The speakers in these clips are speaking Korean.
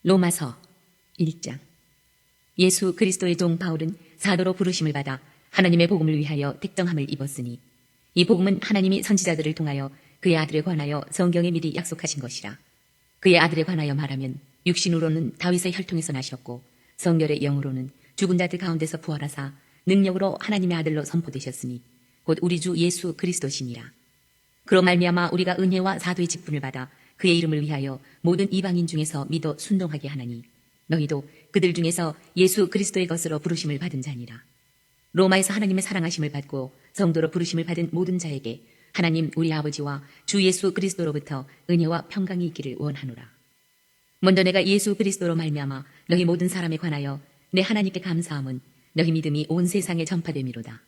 로마서 1장. 예수 그리스도의 종 바울은 사도로 부르심을 받아 하나님의 복음을 위하여 택정함을 입었으니 이 복음은 하나님이 선지자들을 통하여 그의 아들에 관하여 성경에 미리 약속하신 것이라. 그의 아들에 관하여 말하면 육신으로는 다윗의 혈통에서 나셨고 성결의 영으로는 죽은 자들 가운데서 부활하사 능력으로 하나님의 아들로 선포되셨으니 곧 우리 주 예수 그리스도시니라. 그로 말미암아 우리가 은혜와 사도의 직분을 받아 그의 이름을 위하여 모든 이방인 중에서 믿어 순종하게 하나니 너희도 그들 중에서 예수 그리스도의 것으로 부르심을 받은 자니라. 로마에서 하나님의 사랑하심을 받고 성도로 부르심을 받은 모든 자에게 하나님 우리 아버지와 주 예수 그리스도로부터 은혜와 평강이 있기를 원하노라. 먼저 내가 예수 그리스도로 말미암아 너희 모든 사람에 관하여 내 하나님께 감사함은 너희 믿음이 온 세상에 전파됨이로다.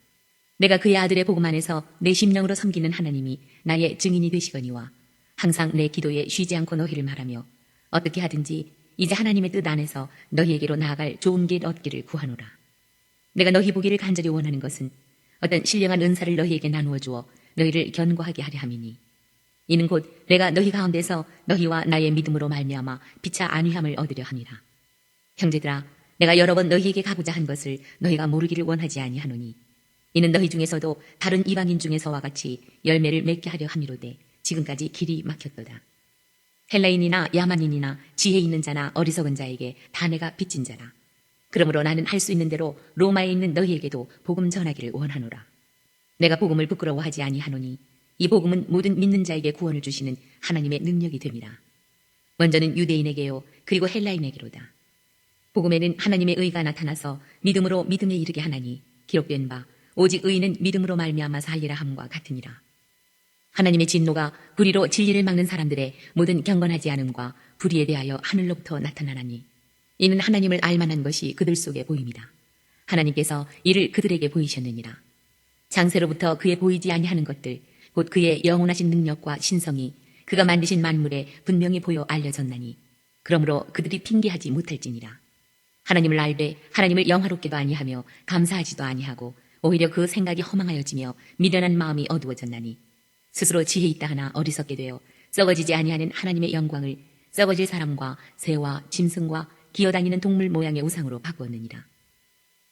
내가 그의 아들의 복음 안에서 내 심령으로 섬기는 하나님이 나의 증인이 되시거니와 항상 내 기도에 쉬지 않고 너희를 말하며 어떻게 하든지 이제 하나님의 뜻 안에서 너희에게로 나아갈 좋은 길 얻기를 구하노라. 내가 너희 보기를 간절히 원하는 것은 어떤 신령한 은사를 너희에게 나누어 주어 너희를 견고하게 하려 함이니 이는 곧 내가 너희 가운데서 너희와 나의 믿음으로 말미암아 피차 안위함을 얻으려 함이라. 형제들아, 내가 여러 번 너희에게 가고자 한 것을 너희가 모르기를 원하지 아니하노니 이는 너희 중에서도 다른 이방인 중에서와 같이 열매를 맺게 하려 함이로되 지금까지 길이 막혔도다. 헬라인이나 야만인이나 지혜 있는 자나 어리석은 자에게 다 내가 빚진 자라. 그러므로 나는 할 수 있는 대로 로마에 있는 너희에게도 복음 전하기를 원하노라. 내가 복음을 부끄러워하지 아니하노니 이 복음은 모든 믿는 자에게 구원을 주시는 하나님의 능력이 됨이라. 먼저는 유대인에게요 그리고 헬라인에게로다. 복음에는 하나님의 의가 나타나서 믿음으로 믿음에 이르게 하나니 기록된 바 오직 의인은 믿음으로 말미암아 살리라 함과 같으니라. 하나님의 진노가 불의로 진리를 막는 사람들의 모든 경건하지 않음과 불의에 대하여 하늘로부터 나타나나니 이는 하나님을 알만한 것이 그들 속에 보임이다. 하나님께서 이를 그들에게 보이셨느니라. 장세로부터 그의 보이지 아니하는 것들 곧 그의 영원하신 능력과 신성이 그가 만드신 만물에 분명히 보여 알려졌나니 그러므로 그들이 핑계하지 못할지니라. 하나님을 알되 하나님을 영화롭게도 아니하며 감사하지도 아니하고 오히려 그 생각이 허망하여지며 미련한 마음이 어두워졌나니 스스로 지혜 있다 하나 어리석게 되어 썩어지지 아니하는 하나님의 영광을 썩어질 사람과 새와 짐승과 기어다니는 동물 모양의 우상으로 바꾸었느니라.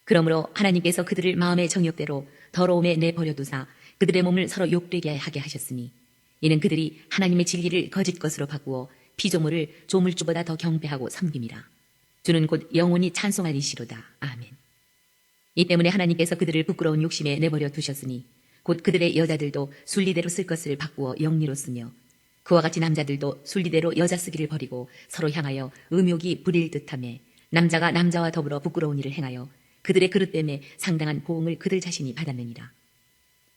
그러므로 하나님께서 그들을 마음의 정욕대로 더러움에 내버려두사 그들의 몸을 서로 욕되게 하게 하셨으니 이는 그들이 하나님의 진리를 거짓 것으로 바꾸어 피조물을 조물주보다 더 경배하고 섬김이라. 주는 곧 영원히 찬송할 이시로다. 아멘. 이 때문에 하나님께서 그들을 부끄러운 욕심에 내버려 두셨으니 곧 그들의 여자들도 순리대로 쓸 것을 바꾸어 영리로 쓰며 그와 같이 남자들도 순리대로 여자 쓰기를 버리고 서로 향하여 음욕이 부릴 듯하며 남자가 남자와 더불어 부끄러운 일을 행하여 그들의 그릇 때문에 상당한 보응을 그들 자신이 받았느니라.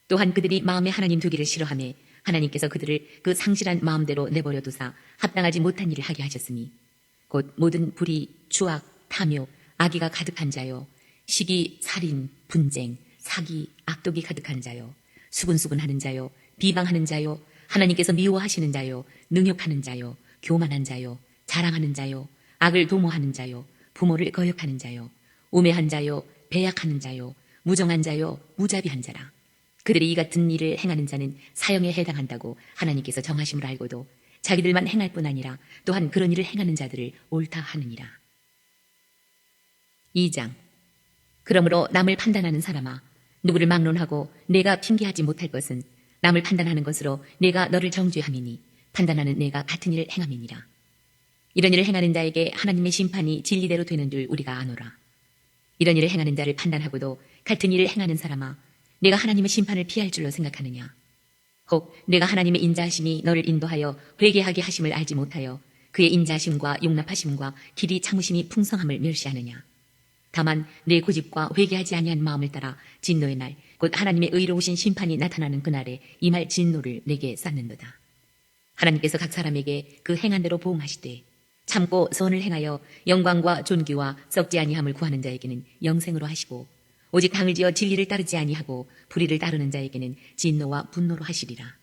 또한 그들이 마음에 하나님 두기를 싫어하며 하나님께서 그들을 그 상실한 마음대로 내버려 두사 합당하지 못한 일을 하게 하셨으니 곧 모든 불의, 추악, 탐욕, 악의가 가득한 자요 시기, 살인, 분쟁, 사기, 악독이 가득한 자요 수군수군하는 자요 비방하는 자요 하나님께서 미워하시는 자요 능욕하는 자요 교만한 자요 자랑하는 자요 악을 도모하는 자요 부모를 거역하는 자요 우매한 자요 배약하는 자요 무정한 자요 무자비한 자라. 그들이 이 같은 일을 행하는 자는 사형에 해당한다고 하나님께서 정하심을 알고도 자기들만 행할 뿐 아니라 또한 그런 일을 행하는 자들을 옳다 하느니라. 2장. 그러므로 남을 판단하는 사람아 누구를 막론하고 내가 핑계하지 못할 것은 남을 판단하는 것으로 내가 너를 정죄함이니 판단하는 내가 같은 일을 행함이니라. 이런 일을 행하는 자에게 하나님의 심판이 진리대로 되는 줄 우리가 아노라. 이런 일을 행하는 자를 판단하고도 같은 일을 행하는 사람아 내가 하나님의 심판을 피할 줄로 생각하느냐. 혹 내가 하나님의 인자하심이 너를 인도하여 회개하게 하심을 알지 못하여 그의 인자하심과 용납하심과 길이 참으심이 풍성함을 멸시하느냐. 다만 내 고집과 회개하지 아니한 마음을 따라 진노의 날 곧 하나님의 의로우신 심판이 나타나는 그날에 임할 진노를 내게 쌓는도다. 하나님께서 각 사람에게 그 행한 대로 보응하시되 참고 선을 행하여 영광과 존귀와 썩지 아니함을 구하는 자에게는 영생으로 하시고 오직 당을 지어 진리를 따르지 아니하고 불의를 따르는 자에게는 진노와 분노로 하시리라.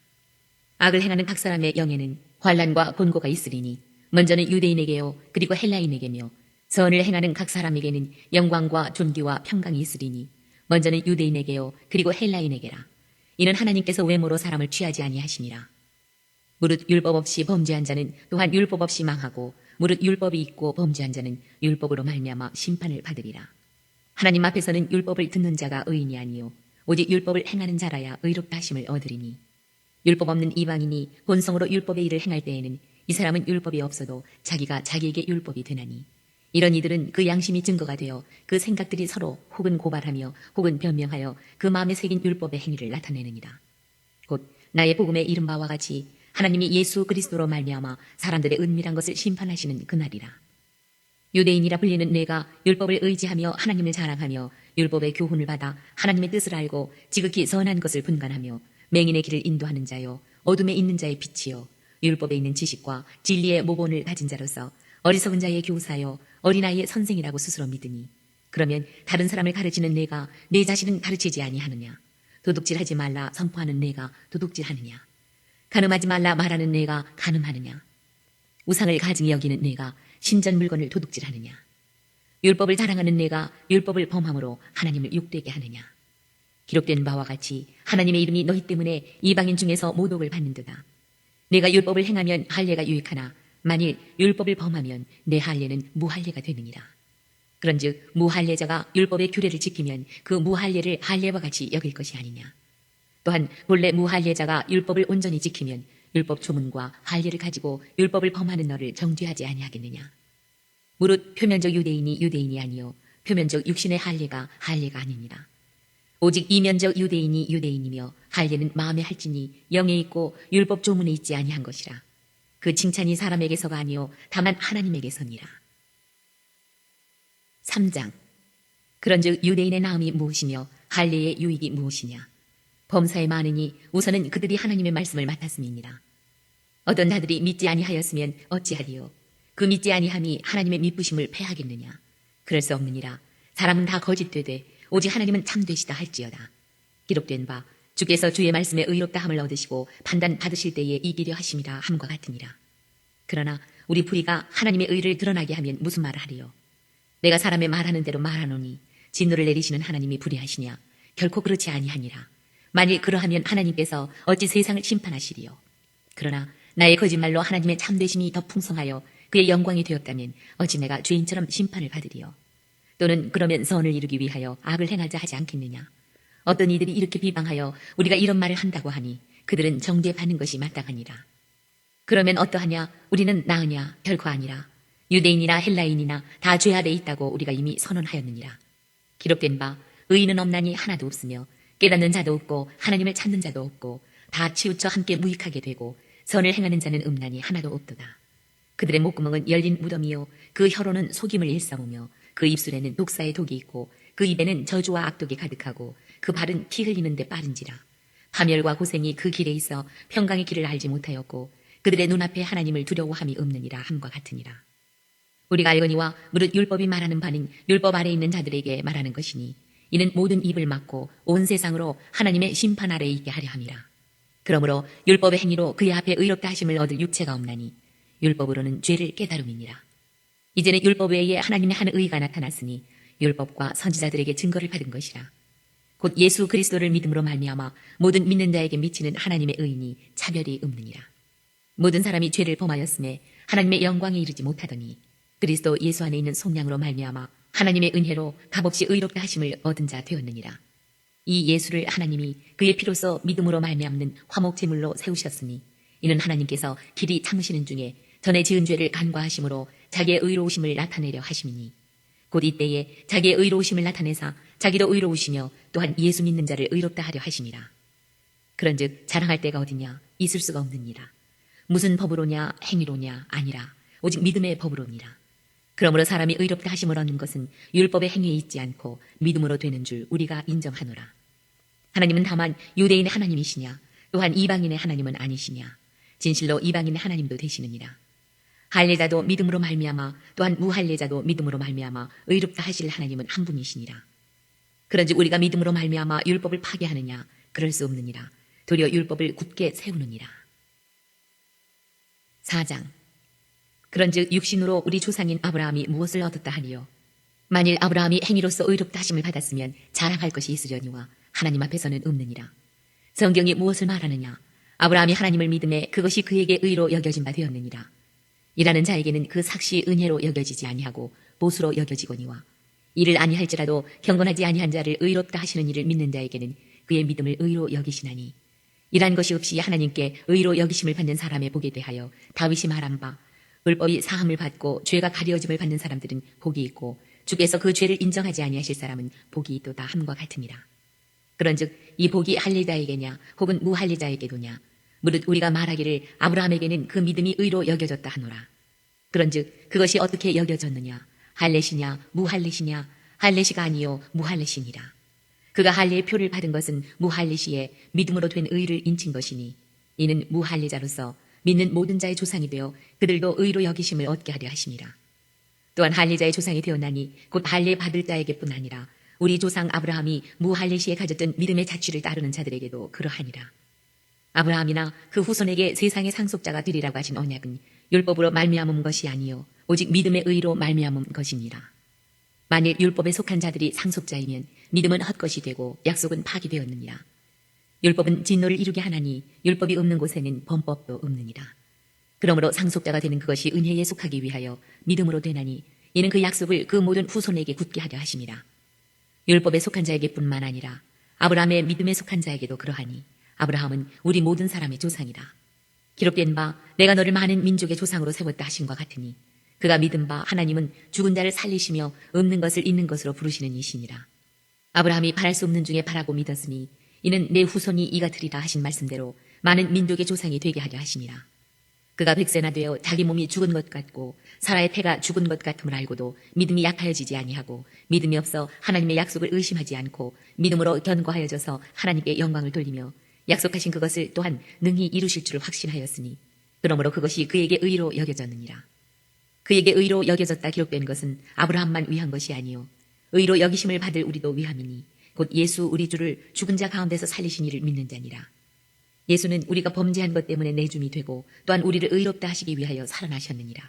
악을 행하는 각 사람의 영에는 환난과 곤고가 있으리니 먼저는 유대인에게요 그리고 헬라인에게며 선을 행하는 각 사람에게는 영광과 존귀와 평강이 있으리니 먼저는 유대인에게요 그리고 헬라인에게라. 이는 하나님께서 외모로 사람을 취하지 아니하시니라. 무릇 율법 없이 범죄한 자는 또한 율법 없이 망하고 무릇 율법이 있고 범죄한 자는 율법으로 말미암아 심판을 받으리라. 하나님 앞에서는 율법을 듣는 자가 의인이 아니요 오직 율법을 행하는 자라야 의롭다 하심을 얻으리니 율법 없는 이방인이 본성으로 율법의 일을 행할 때에는 이 사람은 율법이 없어도 자기가 자기에게 율법이 되나니 이런 이들은 그 양심이 증거가 되어 그 생각들이 서로 혹은 고발하며 혹은 변명하여 그 마음에 새긴 율법의 행위를 나타내느니라. 곧 나의 복음에 이른 바와 같이 하나님이 예수 그리스도로 말미암아 사람들의 은밀한 것을 심판하시는 그날이라. 유대인이라 불리는 내가 율법을 의지하며 하나님을 자랑하며 율법의 교훈을 받아 하나님의 뜻을 알고 지극히 선한 것을 분간하며 맹인의 길을 인도하는 자요 어둠에 있는 자의 빛이요 율법에 있는 지식과 진리의 모본을 가진 자로서 어리석은 자의 교사요 어린아이의 선생이라고 스스로 믿으니 그러면 다른 사람을 가르치는 내가 내 자신은 가르치지 아니하느냐 도둑질하지 말라 선포하는 내가 도둑질하느냐 간음하지 말라 말하는 내가 간음하느냐 우상을 가증히 여기는 내가 신전 물건을 도둑질하느냐 율법을 자랑하는 내가 율법을 범함으로 하나님을 욕되게 하느냐 기록된 바와 같이 하나님의 이름이 너희 때문에 이방인 중에서 모독을 받는도다. 내가 율법을 행하면 할례가 유익하나 만일 율법을 범하면 내 할례는 무할례가 되느니라. 그런즉 무할례자가 율법의 규례를 지키면 그 무할례를 할례와 같이 여길 것이 아니냐. 또한 본래 무할례자가 율법을 온전히 지키면 율법 조문과 할례를 가지고 율법을 범하는 너를 정죄하지 아니하겠느냐. 무릇 표면적 유대인이 유대인이 아니요 표면적 육신의 할례가 할례가 아닙니다. 오직 이면적 유대인이 유대인이며 할례는 마음에 할지니 영에 있고 율법 조문에 있지 아니한 것이라. 그 칭찬이 사람에게서가 아니요 다만 하나님에게서니라. 3장. 그런즉 유대인의 나음이 무엇이며 할례의 유익이 무엇이냐. 범사에 많으니 우선은 그들이 하나님의 말씀을 맡았음이니라. 어떤 자들이 믿지 아니하였으면 어찌하리요. 그 믿지 아니함이 하나님의 믿부심을 패하겠느냐. 그럴 수 없느니라. 사람은 다 거짓되되 오직 하나님은 참되시다 할지어다. 기록된 바 주께서 주의 말씀에 의롭다 함을 얻으시고 판단 받으실 때에 이기려 하심이라 함과 같으니라. 그러나 우리 불의가 하나님의 의를 드러나게 하면 무슨 말을 하리요. 내가 사람의 말하는 대로 말하노니 진노를 내리시는 하나님이 불의하시냐. 결코 그렇지 아니하니라. 만일 그러하면 하나님께서 어찌 세상을 심판하시리요. 그러나 나의 거짓말로 하나님의 참되심이 더 풍성하여 그의 영광이 되었다면 어찌 내가 죄인처럼 심판을 받으리요. 또는 그러면 선을 이루기 위하여 악을 행하자 하지 않겠느냐. 어떤 이들이 이렇게 비방하여 우리가 이런 말을 한다고 하니 그들은 정죄받는 것이 마땅하니라. 그러면 어떠하냐. 우리는 나으냐. 결코 아니라. 유대인이나 헬라인이나 다 죄 아래 있다고 우리가 이미 선언하였느니라. 기록된 바 의인은 없나니 하나도 없으며 깨닫는 자도 없고 하나님을 찾는 자도 없고 다 치우쳐 함께 무익하게 되고 선을 행하는 자는 없나니 하나도 없도다. 그들의 목구멍은 열린 무덤이요 그 혀로는 속임을 일삼으며 그 입술에는 독사의 독이 있고 그 입에는 저주와 악독이 가득하고 그 발은 피 흘리는 데 빠른지라. 파멸과 고생이 그 길에 있어 평강의 길을 알지 못하였고 그들의 눈앞에 하나님을 두려워함이 없느니라 함과 같으니라. 우리가 알거니와 무릇 율법이 말하는 바는 율법 아래 있는 자들에게 말하는 것이니 이는 모든 입을 막고 온 세상으로 하나님의 심판 아래에 있게 하려 함이라. 그러므로 율법의 행위로 그의 앞에 의롭다 하심을 얻을 육체가 없나니 율법으로는 죄를 깨달음이니라. 이제는 율법 외에 하나님의 한 의가 나타났으니 율법과 선지자들에게 증거를 받은 것이라. 곧 예수 그리스도를 믿음으로 말미암아 모든 믿는 자에게 미치는 하나님의 의인이 차별이 없느니라. 모든 사람이 죄를 범하였음에 하나님의 영광에 이르지 못하더니 그리스도 예수 안에 있는 속량으로 말미암아 하나님의 은혜로 값없이 의롭다 하심을 얻은 자 되었느니라. 이 예수를 하나님이 그의 피로써 믿음으로 말미암는 화목 제물로 세우셨으니 이는 하나님께서 길이 참으시는 중에 전에 지은 죄를 간과하심으로 자기의 의로우심을 나타내려 하심이니 곧 이때에 자기의 의로우심을 나타내사 자기도 의로우시며 또한 예수 믿는 자를 의롭다 하려 하심이라. 그런즉 자랑할 데가 어디냐. 있을 수가 없느니라. 무슨 법으로냐 행위로냐 아니라 오직 믿음의 법으로니라. 그러므로 사람이 의롭다 하심을 얻는 것은 율법의 행위에 있지 않고 믿음으로 되는 줄 우리가 인정하노라. 하나님은 다만 유대인의 하나님이시냐 또한 이방인의 하나님은 아니시냐. 진실로 이방인의 하나님도 되시느니라. 할례자도 믿음으로 말미암아 또한 무할례자도 믿음으로 말미암아 의롭다 하실 하나님은 한 분이시니라. 그런즉 우리가 믿음으로 말미암아 율법을 파괴하느냐. 그럴 수 없느니라. 도리어 율법을 굳게 세우느니라. 4장. 그런즉 육신으로 우리 조상인 아브라함이 무엇을 얻었다 하니요. 만일 아브라함이 행위로서 의롭다 하심을 받았으면 자랑할 것이 있으려니와 하나님 앞에서는 없느니라. 성경이 무엇을 말하느냐. 아브라함이 하나님을 믿음에 그것이 그에게 의로 여겨진 바 되었느니라. 일하는 자에게는 그 삭시 은혜로 여겨지지 아니하고 보수로 여겨지거니와 이를 아니할지라도 경건하지 아니한 자를 의롭다 하시는 이를 믿는 자에게는 그의 믿음을 의로 여기시나니 일한 것이 없이 하나님께 의로 여기심을 받는 사람의 복에 대하여 다윗이 말한 바 율법이 사함을 받고 죄가 가려짐을 받는 사람들은 복이 있고 주께서 그 죄를 인정하지 아니하실 사람은 복이 있도다 함과 같으니라. 그런즉 이 복이 할례자에게냐 혹은 무할례자에게도냐 무릇 우리가 말하기를 아브라함에게는 그 믿음이 의로 여겨졌다 하노라. 그런즉 그것이 어떻게 여겨졌느냐 할례시냐 무할례시냐 할례시가 아니요 무할례시니라. 그가 할례의 표를 받은 것은 무할례시에 믿음으로 된 의를 인친 것이니 이는 무할례자로서 믿는 모든 자의 조상이 되어 그들도 의로 여기심을 얻게 하려 하심이라. 또한 할례자의 조상이 되었나니 곧 할례 받을 자에게뿐 아니라 우리 조상 아브라함이 무할례시에 가졌던 믿음의 자취를 따르는 자들에게도 그러하니라. 아브라함이나 그 후손에게 세상의 상속자가 되리라고 하신 언약은 율법으로 말미암은 것이 아니요 오직 믿음의 의로 말미암은 것이니라. 만일 율법에 속한 자들이 상속자이면 믿음은 헛것이 되고 약속은 파기되었느니라. 율법은 진노를 이루게 하나니 율법이 없는 곳에는 범법도 없느니라. 그러므로 상속자가 되는 그것이 은혜에 속하기 위하여 믿음으로 되나니 이는 그 약속을 그 모든 후손에게 굳게 하려 하심이라. 율법에 속한 자에게뿐만 아니라 아브라함의 믿음에 속한 자에게도 그러하니 아브라함은 우리 모든 사람의 조상이라. 기록된 바 내가 너를 많은 민족의 조상으로 세웠다 하신과 같으니 그가 믿은 바 하나님은 죽은 자를 살리시며 없는 것을 있는 것으로 부르시는 이시니라. 아브라함이 바랄 수 없는 중에 바라고 믿었으니 이는 내 후손이 이가 되리라 하신 말씀대로 많은 민족의 조상이 되게 하려 하심이라. 그가 백세나 되어 자기 몸이 죽은 것 같고 사라의 태가 죽은 것 같음을 알고도 믿음이 약하여지지 아니하고 믿음이 없어 하나님의 약속을 의심하지 않고 믿음으로 견고하여져서 하나님께 영광을 돌리며 약속하신 그것을 또한 능히 이루실 줄을 확신하였으니 그러므로 그것이 그에게 의로 여겨졌느니라. 그에게 의로 여겨졌다 기록된 것은 아브라함만 위한 것이 아니요 의로 여기심을 받을 우리도 위함이니 곧 예수 우리 주를 죽은 자 가운데서 살리신 이를 믿는 자니라. 예수는 우리가 범죄한 것 때문에 내줌이 되고 또한 우리를 의롭다 하시기 위하여 살아나셨느니라.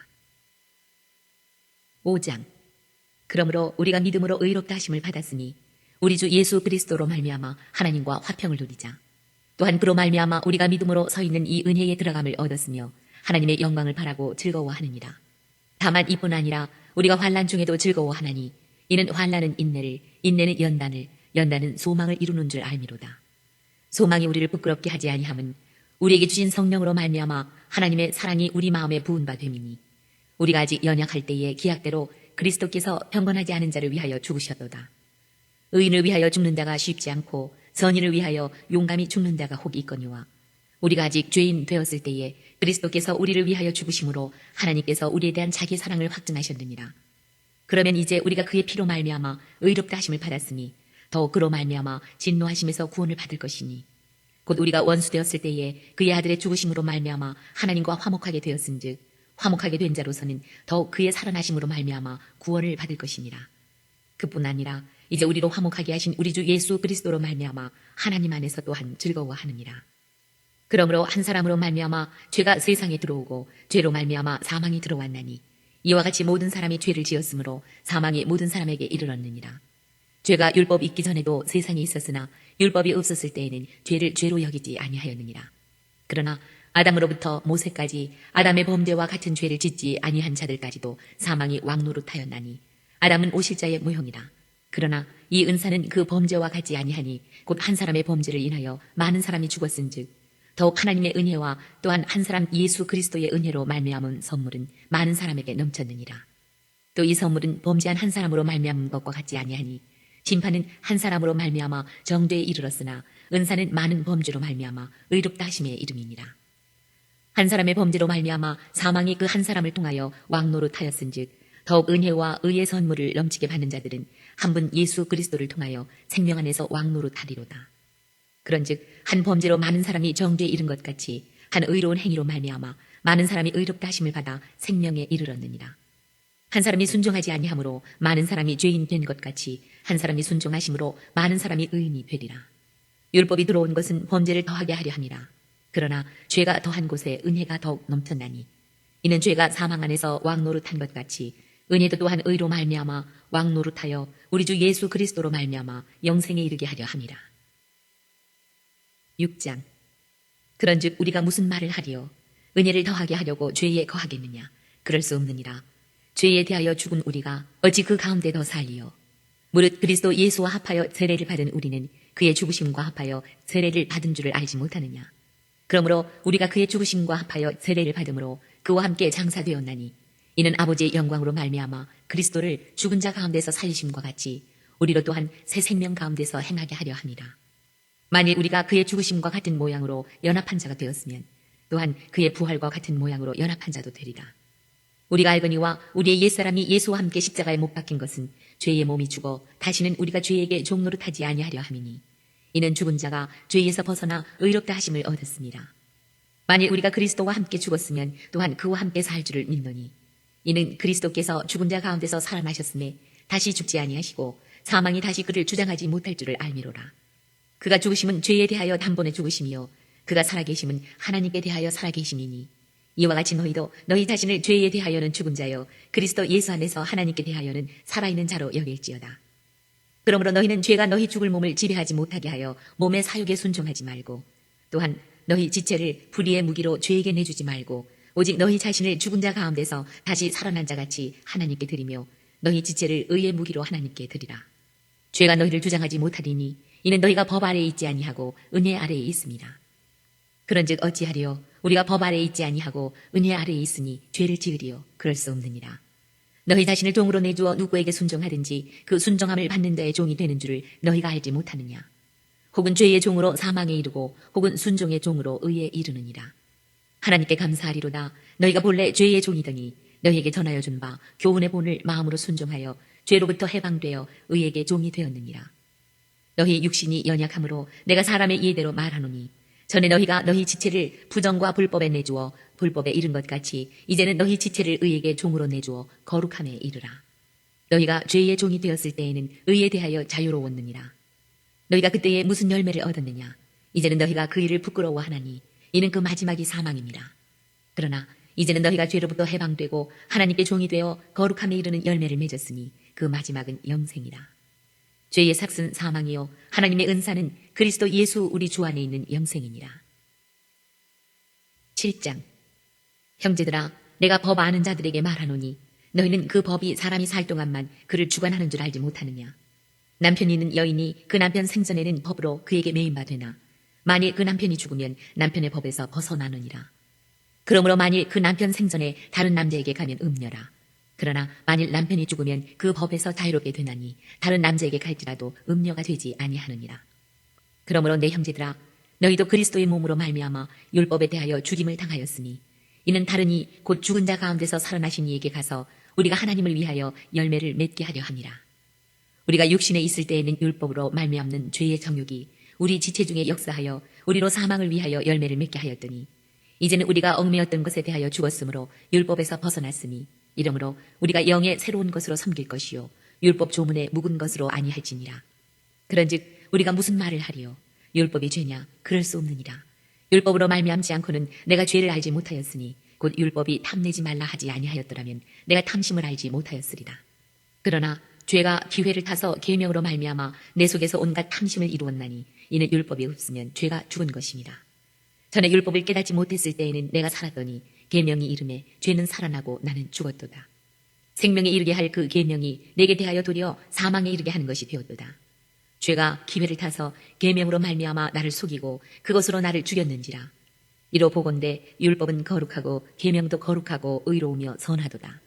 5장. 그러므로 우리가 믿음으로 의롭다 하심을 받았으니 우리 주 예수 그리스도로 말미암아 하나님과 화평을 누리자. 또한 그로 말미암아 우리가 믿음으로 서 있는 이 은혜에 들어감을 얻었으며 하나님의 영광을 바라고 즐거워하느니라. 다만 이뿐 아니라 우리가 환난 중에도 즐거워하나니 이는 환난은 인내를, 인내는 연단을, 연단은 소망을 이루는 줄 알미로다. 소망이 우리를 부끄럽게 하지 아니함은 우리에게 주신 성령으로 말미암아 하나님의 사랑이 우리 마음에 부은 바 됨이니 우리가 아직 연약할 때에 기약대로 그리스도께서 평건하지 않은 자를 위하여 죽으셨도다. 의인을 위하여 죽는 자가 쉽지 않고 선인을 위하여 용감히 죽는 자가 혹 있거니와 우리가 아직 죄인 되었을 때에 그리스도께서 우리를 위하여 죽으심으로 하나님께서 우리에 대한 자기 사랑을 확증하셨느니라. 그러면 이제 우리가 그의 피로 말미암아 의롭다 하심을 받았으니 더욱 그로 말미암아 진노하심에서 구원을 받을 것이니 곧 우리가 원수 되었을 때에 그의 아들의 죽으심으로 말미암아 하나님과 화목하게 되었은즉 화목하게 된 자로서는 더욱 그의 살아나심으로 말미암아 구원을 받을 것이니라. 그뿐 아니라 이제 우리로 화목하게 하신 우리 주 예수 그리스도로 말미암아 하나님 안에서 또한 즐거워하느니라. 그러므로 한 사람으로 말미암아 죄가 세상에 들어오고 죄로 말미암아 사망이 들어왔나니 이와 같이 모든 사람이 죄를 지었으므로 사망이 모든 사람에게 이르렀느니라. 죄가 율법이 있기 전에도 세상에 있었으나 율법이 없었을 때에는 죄를 죄로 여기지 아니하였느니라. 그러나 아담으로부터 모세까지 아담의 범죄와 같은 죄를 짓지 아니한 자들까지도 사망이 왕노릇하였나니 아담은 오실자의 모형이라. 그러나 이 은사는 그 범죄와 같지 아니하니 곧 한 사람의 범죄를 인하여 많은 사람이 죽었은즉 더욱 하나님의 은혜와 또한 한 사람 예수 그리스도의 은혜로 말미암은 선물은 많은 사람에게 넘쳤느니라. 또 이 선물은 범죄한 한 사람으로 말미암은 것과 같지 아니하니 심판은 한 사람으로 말미암아 정죄에 이르렀으나 은사는 많은 범죄로 말미암아 의롭다 하심의 이름이니라. 한 사람의 범죄로 말미암아 사망이 그 한 사람을 통하여 왕노릇하였은즉 더욱 은혜와 의의 선물을 넘치게 받는 자들은 한 분 예수 그리스도를 통하여 생명 안에서 왕노릇하리로다. 그런즉 한 범죄로 많은 사람이 정죄에 이른 것 같이 한 의로운 행위로 말미암아 많은 사람이 의롭다 하심을 받아 생명에 이르렀느니라. 한 사람이 순종하지 아니하므로 많은 사람이 죄인 된 것 같이 한 사람이 순종하심으로 많은 사람이 의인이 되리라. 율법이 들어온 것은 범죄를 더하게 하려 함이라. 그러나 죄가 더한 곳에 은혜가 더욱 넘쳤나니 이는 죄가 사망 안에서 왕노릇한 것 같이 은혜도 또한 의로 말미암아 왕노릇하여 우리 주 예수 그리스도로 말미암아 영생에 이르게 하려 함이라. 6장. 그런즉 우리가 무슨 말을 하리요? 은혜를 더하게 하려고 죄에 거하겠느냐? 그럴 수 없느니라. 죄에 대하여 죽은 우리가 어찌 그 가운데 더 살리요. 무릇 그리스도 예수와 합하여 세례를 받은 우리는 그의 죽으심과 합하여 세례를 받은 줄을 알지 못하느냐. 그러므로 우리가 그의 죽으심과 합하여 세례를 받음으로 그와 함께 장사되었나니 이는 아버지의 영광으로 말미암아 그리스도를 죽은 자 가운데서 살리심과 같이 우리로 또한 새 생명 가운데서 행하게 하려 함이라. 만일 우리가 그의 죽으심과 같은 모양으로 연합한 자가 되었으면 또한 그의 부활과 같은 모양으로 연합한 자도 되리라. 우리가 알거니와 우리의 옛사람이 예수와 함께 십자가에 못 박힌 것은 죄의 몸이 죽어 다시는 우리가 죄에게 종노릇하지 아니하려 함이니 이는 죽은 자가 죄에서 벗어나 의롭다 하심을 얻었습니다. 만일 우리가 그리스도와 함께 죽었으면 또한 그와 함께 살 줄을 믿노니 이는 그리스도께서 죽은 자 가운데서 살아나셨음에 다시 죽지 아니하시고 사망이 다시 그를 주장하지 못할 줄을 알미로라. 그가 죽으심은 죄에 대하여 단번에 죽으심이요 그가 살아계심은 하나님께 대하여 살아계심이니 이와 같이 너희도 너희 자신을 죄에 대하여는 죽은 자요 그리스도 예수 안에서 하나님께 대하여는 살아있는 자로 여길지어다. 그러므로 너희는 죄가 너희 죽을 몸을 지배하지 못하게 하여 몸의 사욕에 순종하지 말고 또한 너희 지체를 불의의 무기로 죄에게 내주지 말고 오직 너희 자신을 죽은 자 가운데서 다시 살아난 자같이 하나님께 드리며 너희 지체를 의의 무기로 하나님께 드리라. 죄가 너희를 주장하지 못하리니 이는 너희가 법 아래에 있지 아니하고 은혜 아래에 있습니다. 그런즉 어찌하리요? 우리가 법 아래에 있지 아니하고 은혜 아래에 있으니 죄를 지으리요? 그럴 수 없느니라. 너희 자신을 종으로 내주어 누구에게 순종하든지 그 순종함을 받는 데에 종이 되는 줄을 너희가 알지 못하느냐? 혹은 죄의 종으로 사망에 이르고 혹은 순종의 종으로 의에 이르느니라. 하나님께 감사하리로다. 너희가 본래 죄의 종이더니 너희에게 전하여 준 바 교훈의 본을 마음으로 순종하여 죄로부터 해방되어 의에게 종이 되었느니라. 너희 육신이 연약함으로 내가 사람의 이해대로 말하노니 전에 너희가 너희 지체를 부정과 불법에 내주어 불법에 이른 것 같이 이제는 너희 지체를 의에게 종으로 내주어 거룩함에 이르라. 너희가 죄의 종이 되었을 때에는 의에 대하여 자유로웠느니라. 너희가 그때에 무슨 열매를 얻었느냐? 이제는 너희가 그 일을 부끄러워하나니 이는 그 마지막이 사망입니다. 그러나 이제는 너희가 죄로부터 해방되고 하나님께 종이 되어 거룩함에 이르는 열매를 맺었으니 그 마지막은 영생이라. 죄의 삭은 사망이요 하나님의 은사는 그리스도 예수 우리 주 안에 있는 영생이니라. 7장. 형제들아, 내가 법 아는 자들에게 말하노니 너희는 그 법이 사람이 살 동안만 그를 주관하는 줄 알지 못하느냐. 남편이 있는 여인이 그 남편 생전에는 법으로 그에게 매인바 되나 만일 그 남편이 죽으면 남편의 법에서 벗어나느니라. 그러므로 만일 그 남편 생전에 다른 남자에게 가면 음녀라. 그러나 만일 남편이 죽으면 그 법에서 자유롭게 되나니 다른 남자에게 갈지라도 음녀가 되지 아니하느니라. 그러므로 내 형제들아, 너희도 그리스도의 몸으로 말미암아 율법에 대하여 죽임을 당하였으니 이는 다른 이 곧 죽은 자 가운데서 살아나신 이에게 가서 우리가 하나님을 위하여 열매를 맺게 하려 함이라. 우리가 육신에 있을 때에는 율법으로 말미암는 죄의 정욕이 우리 지체 중에 역사하여 우리로 사망을 위하여 열매를 맺게 하였더니 이제는 우리가 얽매였던 것에 대하여 죽었으므로 율법에서 벗어났으니 이러므로 우리가 영의 새로운 것으로 섬길 것이요 율법 조문에 묵은 것으로 아니할지니라. 그런즉 우리가 무슨 말을 하리요? 율법이 죄냐? 그럴 수 없느니라. 율법으로 말미암지 않고는 내가 죄를 알지 못하였으니 곧 율법이 탐내지 말라 하지 아니하였더라면 내가 탐심을 알지 못하였으리라. 그러나 죄가 기회를 타서 계명으로 말미암아 내 속에서 온갖 탐심을 이루었나니 이는 율법이 없으면 죄가 죽은 것이니라. 전에 율법을 깨닫지 못했을 때에는 내가 살았더니 계명이 이름에 죄는 살아나고 나는 죽었도다. 생명에 이르게 할 그 계명이 내게 대하여 도리어 사망에 이르게 하는 것이 되었도다. 죄가 기회를 타서 계명으로 말미암아 나를 속이고 그것으로 나를 죽였는지라. 이로 보건대 율법은 거룩하고 계명도 거룩하고 의로우며 선하도다.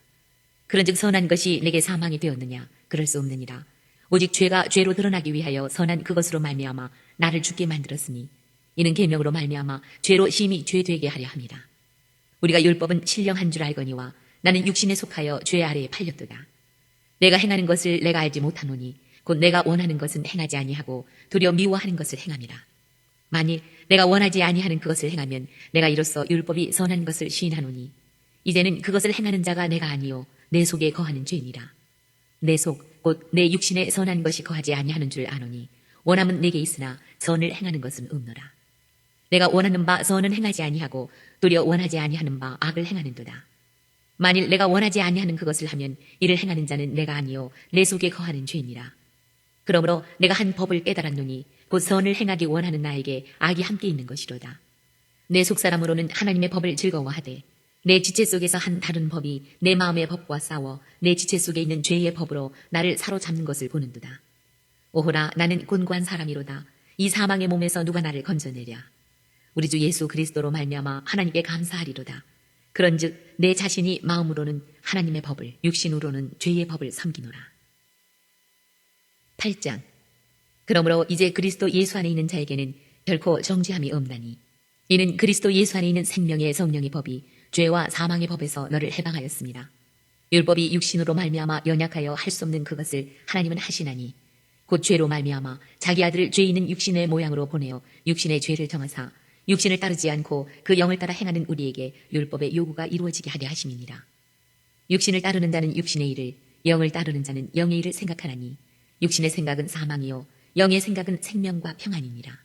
그런즉 선한 것이 내게 사망이 되었느냐? 그럴 수 없느니라. 오직 죄가 죄로 드러나기 위하여 선한 그것으로 말미암아 나를 죽게 만들었으니 이는 계명으로 말미암아 죄로 심히 죄되게 하려 함이라. 우리가 율법은 신령한 줄 알거니와 나는 육신에 속하여 죄 아래에 팔렸도다. 내가 행하는 것을 내가 알지 못하노니 곧 내가 원하는 것은 행하지 아니하고 도리어 미워하는 것을 행함이라. 만일 내가 원하지 아니하는 그것을 행하면 내가 이로써 율법이 선한 것을 시인하노니 이제는 그것을 행하는 자가 내가 아니요 내 속에 거하는 죄니라. 내 속 곧 내 육신에 선한 것이 거하지 아니하는 줄 아노니 원함은 내게 있으나 선을 행하는 것은 없노라. 내가 원하는 바 선은 행하지 아니하고 도리어 원하지 아니하는 바 악을 행하는도다. 만일 내가 원하지 아니하는 그것을 하면 이를 행하는 자는 내가 아니요 내 속에 거하는 죄니라. 그러므로 내가 한 법을 깨달았노니 곧 선을 행하기 원하는 나에게 악이 함께 있는 것이로다. 내 속사람으로는 하나님의 법을 즐거워하되 내 지체 속에서 한 다른 법이 내 마음의 법과 싸워 내 지체 속에 있는 죄의 법으로 나를 사로잡는 것을 보는도다. 오호라, 나는 곤고한 사람이로다. 이 사망의 몸에서 누가 나를 건져내랴. 우리 주 예수 그리스도로 말미암아 하나님께 감사하리로다. 그런즉 내 자신이 마음으로는 하나님의 법을, 육신으로는 죄의 법을 섬기노라. 8장. 그러므로 이제 그리스도 예수 안에 있는 자에게는 결코 정죄함이 없나니, 이는 그리스도 예수 안에 있는 생명의 성령의 법이 죄와 사망의 법에서 너를 해방하였습니다. 율법이 육신으로 말미암아 연약하여 할 수 없는 그것을 하나님은 하시나니, 곧 죄로 말미암아 자기 아들을 죄 있는 육신의 모양으로 보내어 육신의 죄를 정하사 육신을 따르지 않고 그 영을 따라 행하는 우리에게 율법의 요구가 이루어지게 하려 하심이니라. 육신을 따르는 자는 육신의 일을, 영을 따르는 자는 영의 일을 생각하나니, 육신의 생각은 사망이요 영의 생각은 생명과 평안이니라.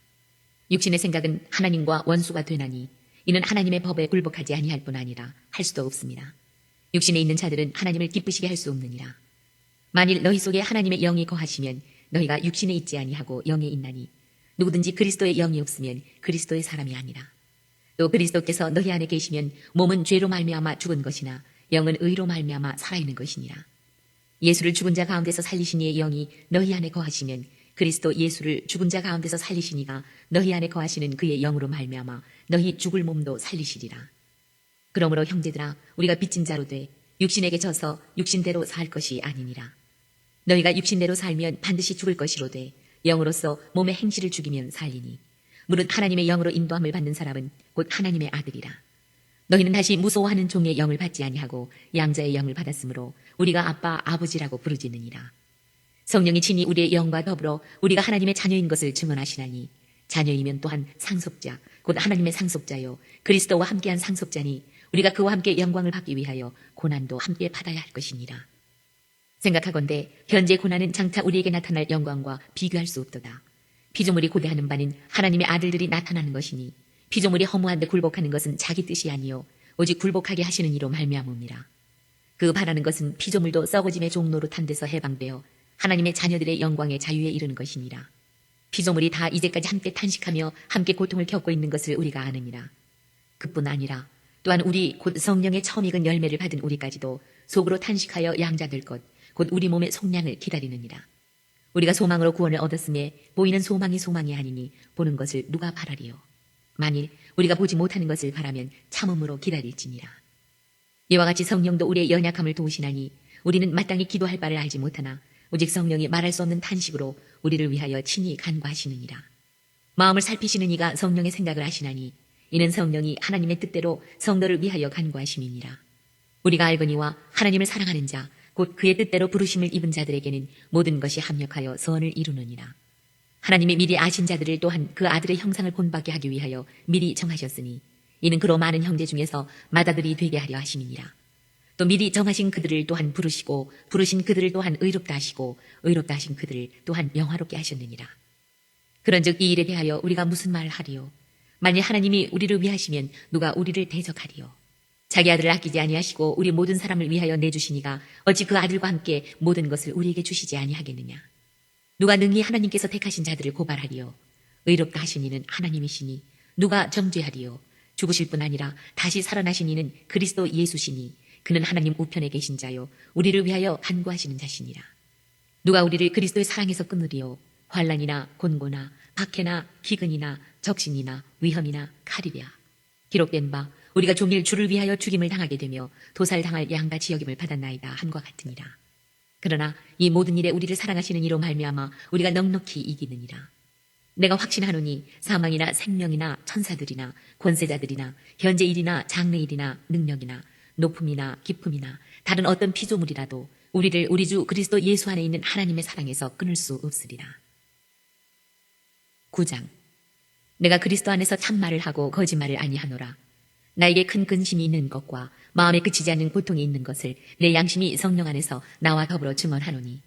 육신의 생각은 하나님과 원수가 되나니, 이는 하나님의 법에 굴복하지 아니할 뿐 아니라 할 수도 없습니다. 육신에 있는 자들은 하나님을 기쁘시게 할 수 없느니라. 만일 너희 속에 하나님의 영이 거하시면 너희가 육신에 있지 아니하고 영에 있나니, 누구든지 그리스도의 영이 없으면 그리스도의 사람이 아니라. 또 그리스도께서 너희 안에 계시면 몸은 죄로 말미암아 죽은 것이나 영은 의로 말미암아 살아있는 것이니라. 예수를 죽은 자 가운데서 살리신 이의 영이 너희 안에 거하시면 그리스도 예수를 죽은 자 가운데서 살리신 이가 너희 안에 거하시는 그의 영으로 말미암아 너희 죽을 몸도 살리시리라. 그러므로 형제들아, 우리가 빚진 자로 돼 육신에게 져서 육신대로 살 것이 아니니라. 너희가 육신대로 살면 반드시 죽을 것이로되 영으로서 몸의 행실을 죽이면 살리니, 무릇 하나님의 영으로 인도함을 받는 사람은 곧 하나님의 아들이라. 너희는 다시 무소하는 종의 영을 받지 아니하고 양자의 영을 받았으므로 우리가 아빠 아버지라고 부르짖느니라. 성령이 친히 우리의 영과 더불어 우리가 하나님의 자녀인 것을 증언하시나니, 자녀이면 또한 상속자 곧 하나님의 상속자요 그리스도와 함께한 상속자니, 우리가 그와 함께 영광을 받기 위하여 고난도 함께 받아야 할 것이니라. 생각하건대 현재 고난은 장차 우리에게 나타날 영광과 비교할 수 없도다. 피조물이 고대하는 바는 하나님의 아들들이 나타나는 것이니, 피조물이 허무한데 굴복하는 것은 자기 뜻이 아니요 오직 굴복하게 하시는 이로 말미암음이라. 그 바라는 것은 피조물도 썩어짐의 종로로 탄 데서 해방되어 하나님의 자녀들의 영광의 자유에 이르는 것이니라. 피조물이 다 이제까지 함께 탄식하며 함께 고통을 겪고 있는 것을 우리가 아느니라. 그뿐 아니라 또한 우리 곧 성령의 처음 익은 열매를 받은 우리까지도 속으로 탄식하여 양자될 것 곧 우리 몸의 속량을 기다리느니라. 우리가 소망으로 구원을 얻었음에 보이는 소망이 아니니 보는 것을 누가 바라리요. 만일 우리가 보지 못하는 것을 바라면 참음으로 기다릴지니라. 이와 같이 성령도 우리의 연약함을 도우시나니, 우리는 마땅히 기도할 바를 알지 못하나 오직 성령이 말할 수 없는 탄식으로 우리를 위하여 친히 간구하시느니라. 마음을 살피시는 이가 성령의 생각을 하시나니, 이는 성령이 하나님의 뜻대로 성도를 위하여 간구하심이니라. 우리가 알거니와 하나님을 사랑하는 자 곧 그의 뜻대로 부르심을 입은 자들에게는 모든 것이 합력하여 선을 이루느니라. 하나님이 미리 아신 자들을 또한 그 아들의 형상을 본받게 하기 위하여 미리 정하셨으니, 이는 그로 많은 형제 중에서 맏아들이 되게 하려 하심이니라. 또 미리 정하신 그들을 또한 부르시고 부르신 그들을 또한 의롭다 하시고 의롭다 하신 그들을 또한 영화롭게 하셨느니라. 그런즉 이 일에 대하여 우리가 무슨 말을 하리요? 만일 하나님이 우리를 위하시면 누가 우리를 대적하리요? 자기 아들을 아끼지 아니하시고 우리 모든 사람을 위하여 내주시니가 어찌 그 아들과 함께 모든 것을 우리에게 주시지 아니하겠느냐? 누가 능히 하나님께서 택하신 자들을 고발하리요? 의롭다 하신 이는 하나님이시니 누가 정죄하리요? 죽으실 뿐 아니라 다시 살아나신 이는 그리스도 예수시니, 그는 하나님 우편에 계신 자요 우리를 위하여 간구하시는 자시니라. 누가 우리를 그리스도의 사랑에서 끊으리요? 환난이나 곤고나 박해나 기근이나 적신이나 위험이나 칼이랴. 기록된 바 우리가 종일 주를 위하여 죽임을 당하게 되며 도살당할 양같이 여김을 받았나이다 함과 같으니라. 그러나 이 모든 일에 우리를 사랑하시는 이로 말미암아 우리가 넉넉히 이기느니라. 내가 확신하노니 사망이나 생명이나 천사들이나 권세자들이나 현재 일이나 장래 일이나 능력이나 높음이나 깊음이나 다른 어떤 피조물이라도 우리를 우리 주 그리스도 예수 안에 있는 하나님의 사랑에서 끊을 수 없으리라. 9장. 내가 그리스도 안에서 참말을 하고 거짓말을 아니하노라. 나에게 큰 근심이 있는 것과 마음에 그치지 않는 고통이 있는 것을 내 양심이 성령 안에서 나와 더불어 증언하노니,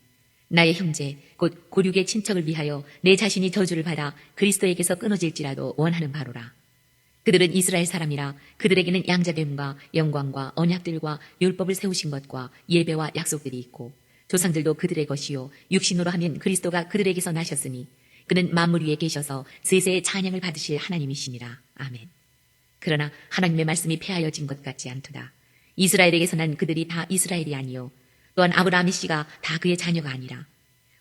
나의 형제 곧 고륙의 친척을 위하여 내 자신이 저주를 받아 그리스도에게서 끊어질지라도 원하는 바로라. 그들은 이스라엘 사람이라 그들에게는 양자됨과 영광과 언약들과 율법을 세우신 것과 예배와 약속들이 있고, 조상들도 그들의 것이요 육신으로 하면 그리스도가 그들에게서 나셨으니 그는 만물 위에 계셔서 세세의 찬양을 받으실 하나님이시니라. 아멘. 그러나 하나님의 말씀이 폐하여진 것 같지 않도다. 이스라엘에게서 난 그들이 다 이스라엘이 아니요 또한 아브라함의 씨가 다 그의 자녀가 아니라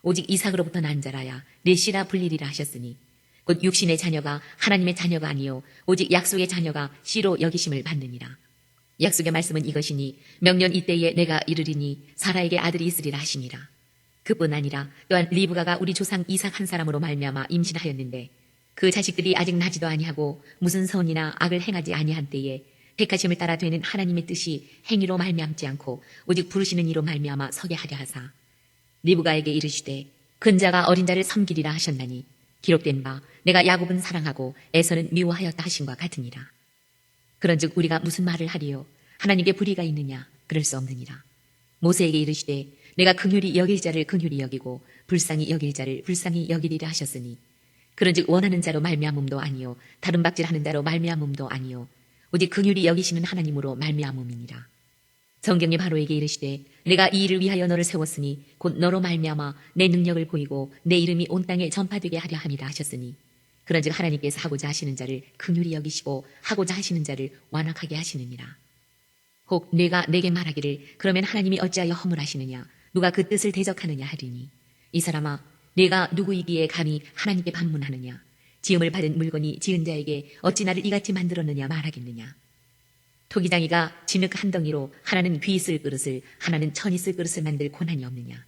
오직 이삭으로부터 난 자라야 내 씨라 불리리라 하셨으니 곧 육신의 자녀가 하나님의 자녀가 아니요 오직 약속의 자녀가 씨로 여기심을 받느니라. 약속의 말씀은 이것이니 명년 이때에 내가 이르리니 사라에게 아들이 있으리라 하시니라. 그뿐 아니라 또한 리브가가 우리 조상 이삭 한 사람으로 말미암아 임신하였는데 그 자식들이 아직 나지도 아니하고 무슨 선이나 악을 행하지 아니한 때에 택하심을 따라 되는 하나님의 뜻이 행위로 말미암지 않고 오직 부르시는 이로 말미암아 서게 하려 하사 리브가에게 이르시되 큰 자가 어린 자를 섬기리라 하셨나니 기록된 바 내가 야곱은 사랑하고 에서는 미워하였다 하신과 같으니라. 그런즉 우리가 무슨 말을 하리요 하나님께 불의가 있느냐 그럴 수 없느니라. 모세에게 이르시되 내가 긍휼히 여길 자를 긍휼히 여기고 불쌍히 여길 자를 불쌍히 여기리라 하셨으니 그런즉 원하는 자로 말미암음도 아니요 다른 박질하는 자로 말미암음도 아니요 오직 긍휼히 여기시는 하나님으로 말미암음이니라. 성경이 바로에게 이르시되 내가 이 일을 위하여 너를 세웠으니 곧 너로 말미암아 내 능력을 보이고 내 이름이 온 땅에 전파되게 하려 함이라 하셨으니 그런즉 하나님께서 하고자 하시는 자를 긍휼히 여기시고 하고자 하시는 자를 완악하게 하시느니라. 혹 내가 내게 말하기를 그러면 하나님이 어찌하여 허물하시느냐 누가 그 뜻을 대적하느냐 하리니 이 사람아 내가 누구이기에 감히 하나님께 반문하느냐 지음을 받은 물건이 지은 자에게 어찌 나를 이같이 만들었느냐 말하겠느냐. 토기장이가 진흙 한 덩이로 하나는 귀 있을 그릇을 하나는 천 있을 그릇을 만들 고난이 없느냐.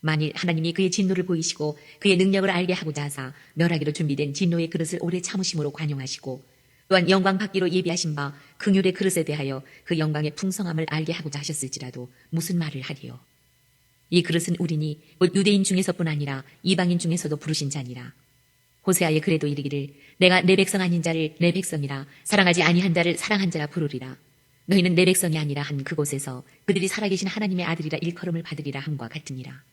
만일 하나님이 그의 진노를 보이시고 그의 능력을 알게 하고자 하사 멸하기로 준비된 진노의 그릇을 오래 참으심으로 관용하시고 또한 영광 받기로 예비하신 바 긍휼의 그릇에 대하여 그 영광의 풍성함을 알게 하고자 하셨을지라도 무슨 말을 하리요. 이 그릇은 우리니 곧 유대인 중에서뿐 아니라 이방인 중에서도 부르신 자니라. 호세아에 그래도 이르기를 내가 내 백성 아닌 자를 내 백성이라 사랑하지 아니한 자를 사랑한 자라 부르리라. 너희는 내 백성이 아니라 한 그곳에서 그들이 살아계신 하나님의 아들이라 일컬음을 받으리라 함과 같으니라.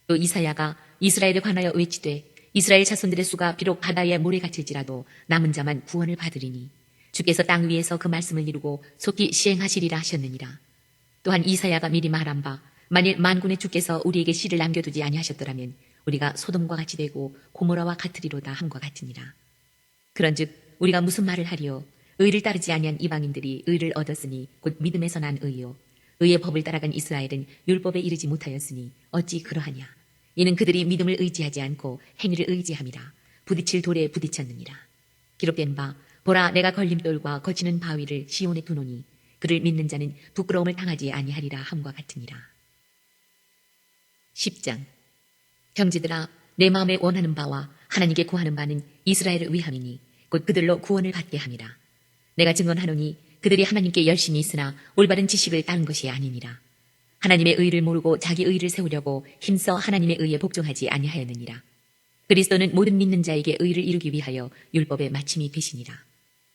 또 이사야가 이스라엘에 관하여 외치되 이스라엘 자손들의 수가 비록 바다에 모래 갇힐지라도 남은 자만 구원을 받으리니 주께서 땅 위에서 그 말씀을 이루고 속히 시행하시리라 하셨느니라. 또한 이사야가 미리 말한 바 만일 만군의 주께서 우리에게 씨를 남겨두지 아니하셨더라면 우리가 소돔과 같이 되고 고모라와 같으리로다 함과 같으니라. 그런즉 우리가 무슨 말을 하리요 의를 따르지 아니한 이방인들이 의를 얻었으니 곧 믿음에서 난 의요 의의 법을 따라간 이스라엘은 율법에 이르지 못하였으니 어찌 그러하냐. 이는 그들이 믿음을 의지하지 않고 행위를 의지함이라 부딪힐 돌에 부딪혔느니라. 기록된 바 보라 내가 걸림돌과 거치는 바위를 시온에 두노니 그를 믿는 자는 부끄러움을 당하지 아니하리라 함과 같으니라. 10장. 형제들아 내 마음에 원하는 바와 하나님께 구하는 바는 이스라엘을 위함이니 곧 그들로 구원을 받게 함이라. 내가 증언하노니 그들이 하나님께 열심히 있으나 올바른 지식을 따른 것이 아니니라. 하나님의 의를 모르고 자기 의를 세우려고 힘써 하나님의 의에 복종하지 아니하였느니라. 그리스도는 모든 믿는 자에게 의를 이루기 위하여 율법의 마침이 되시니라.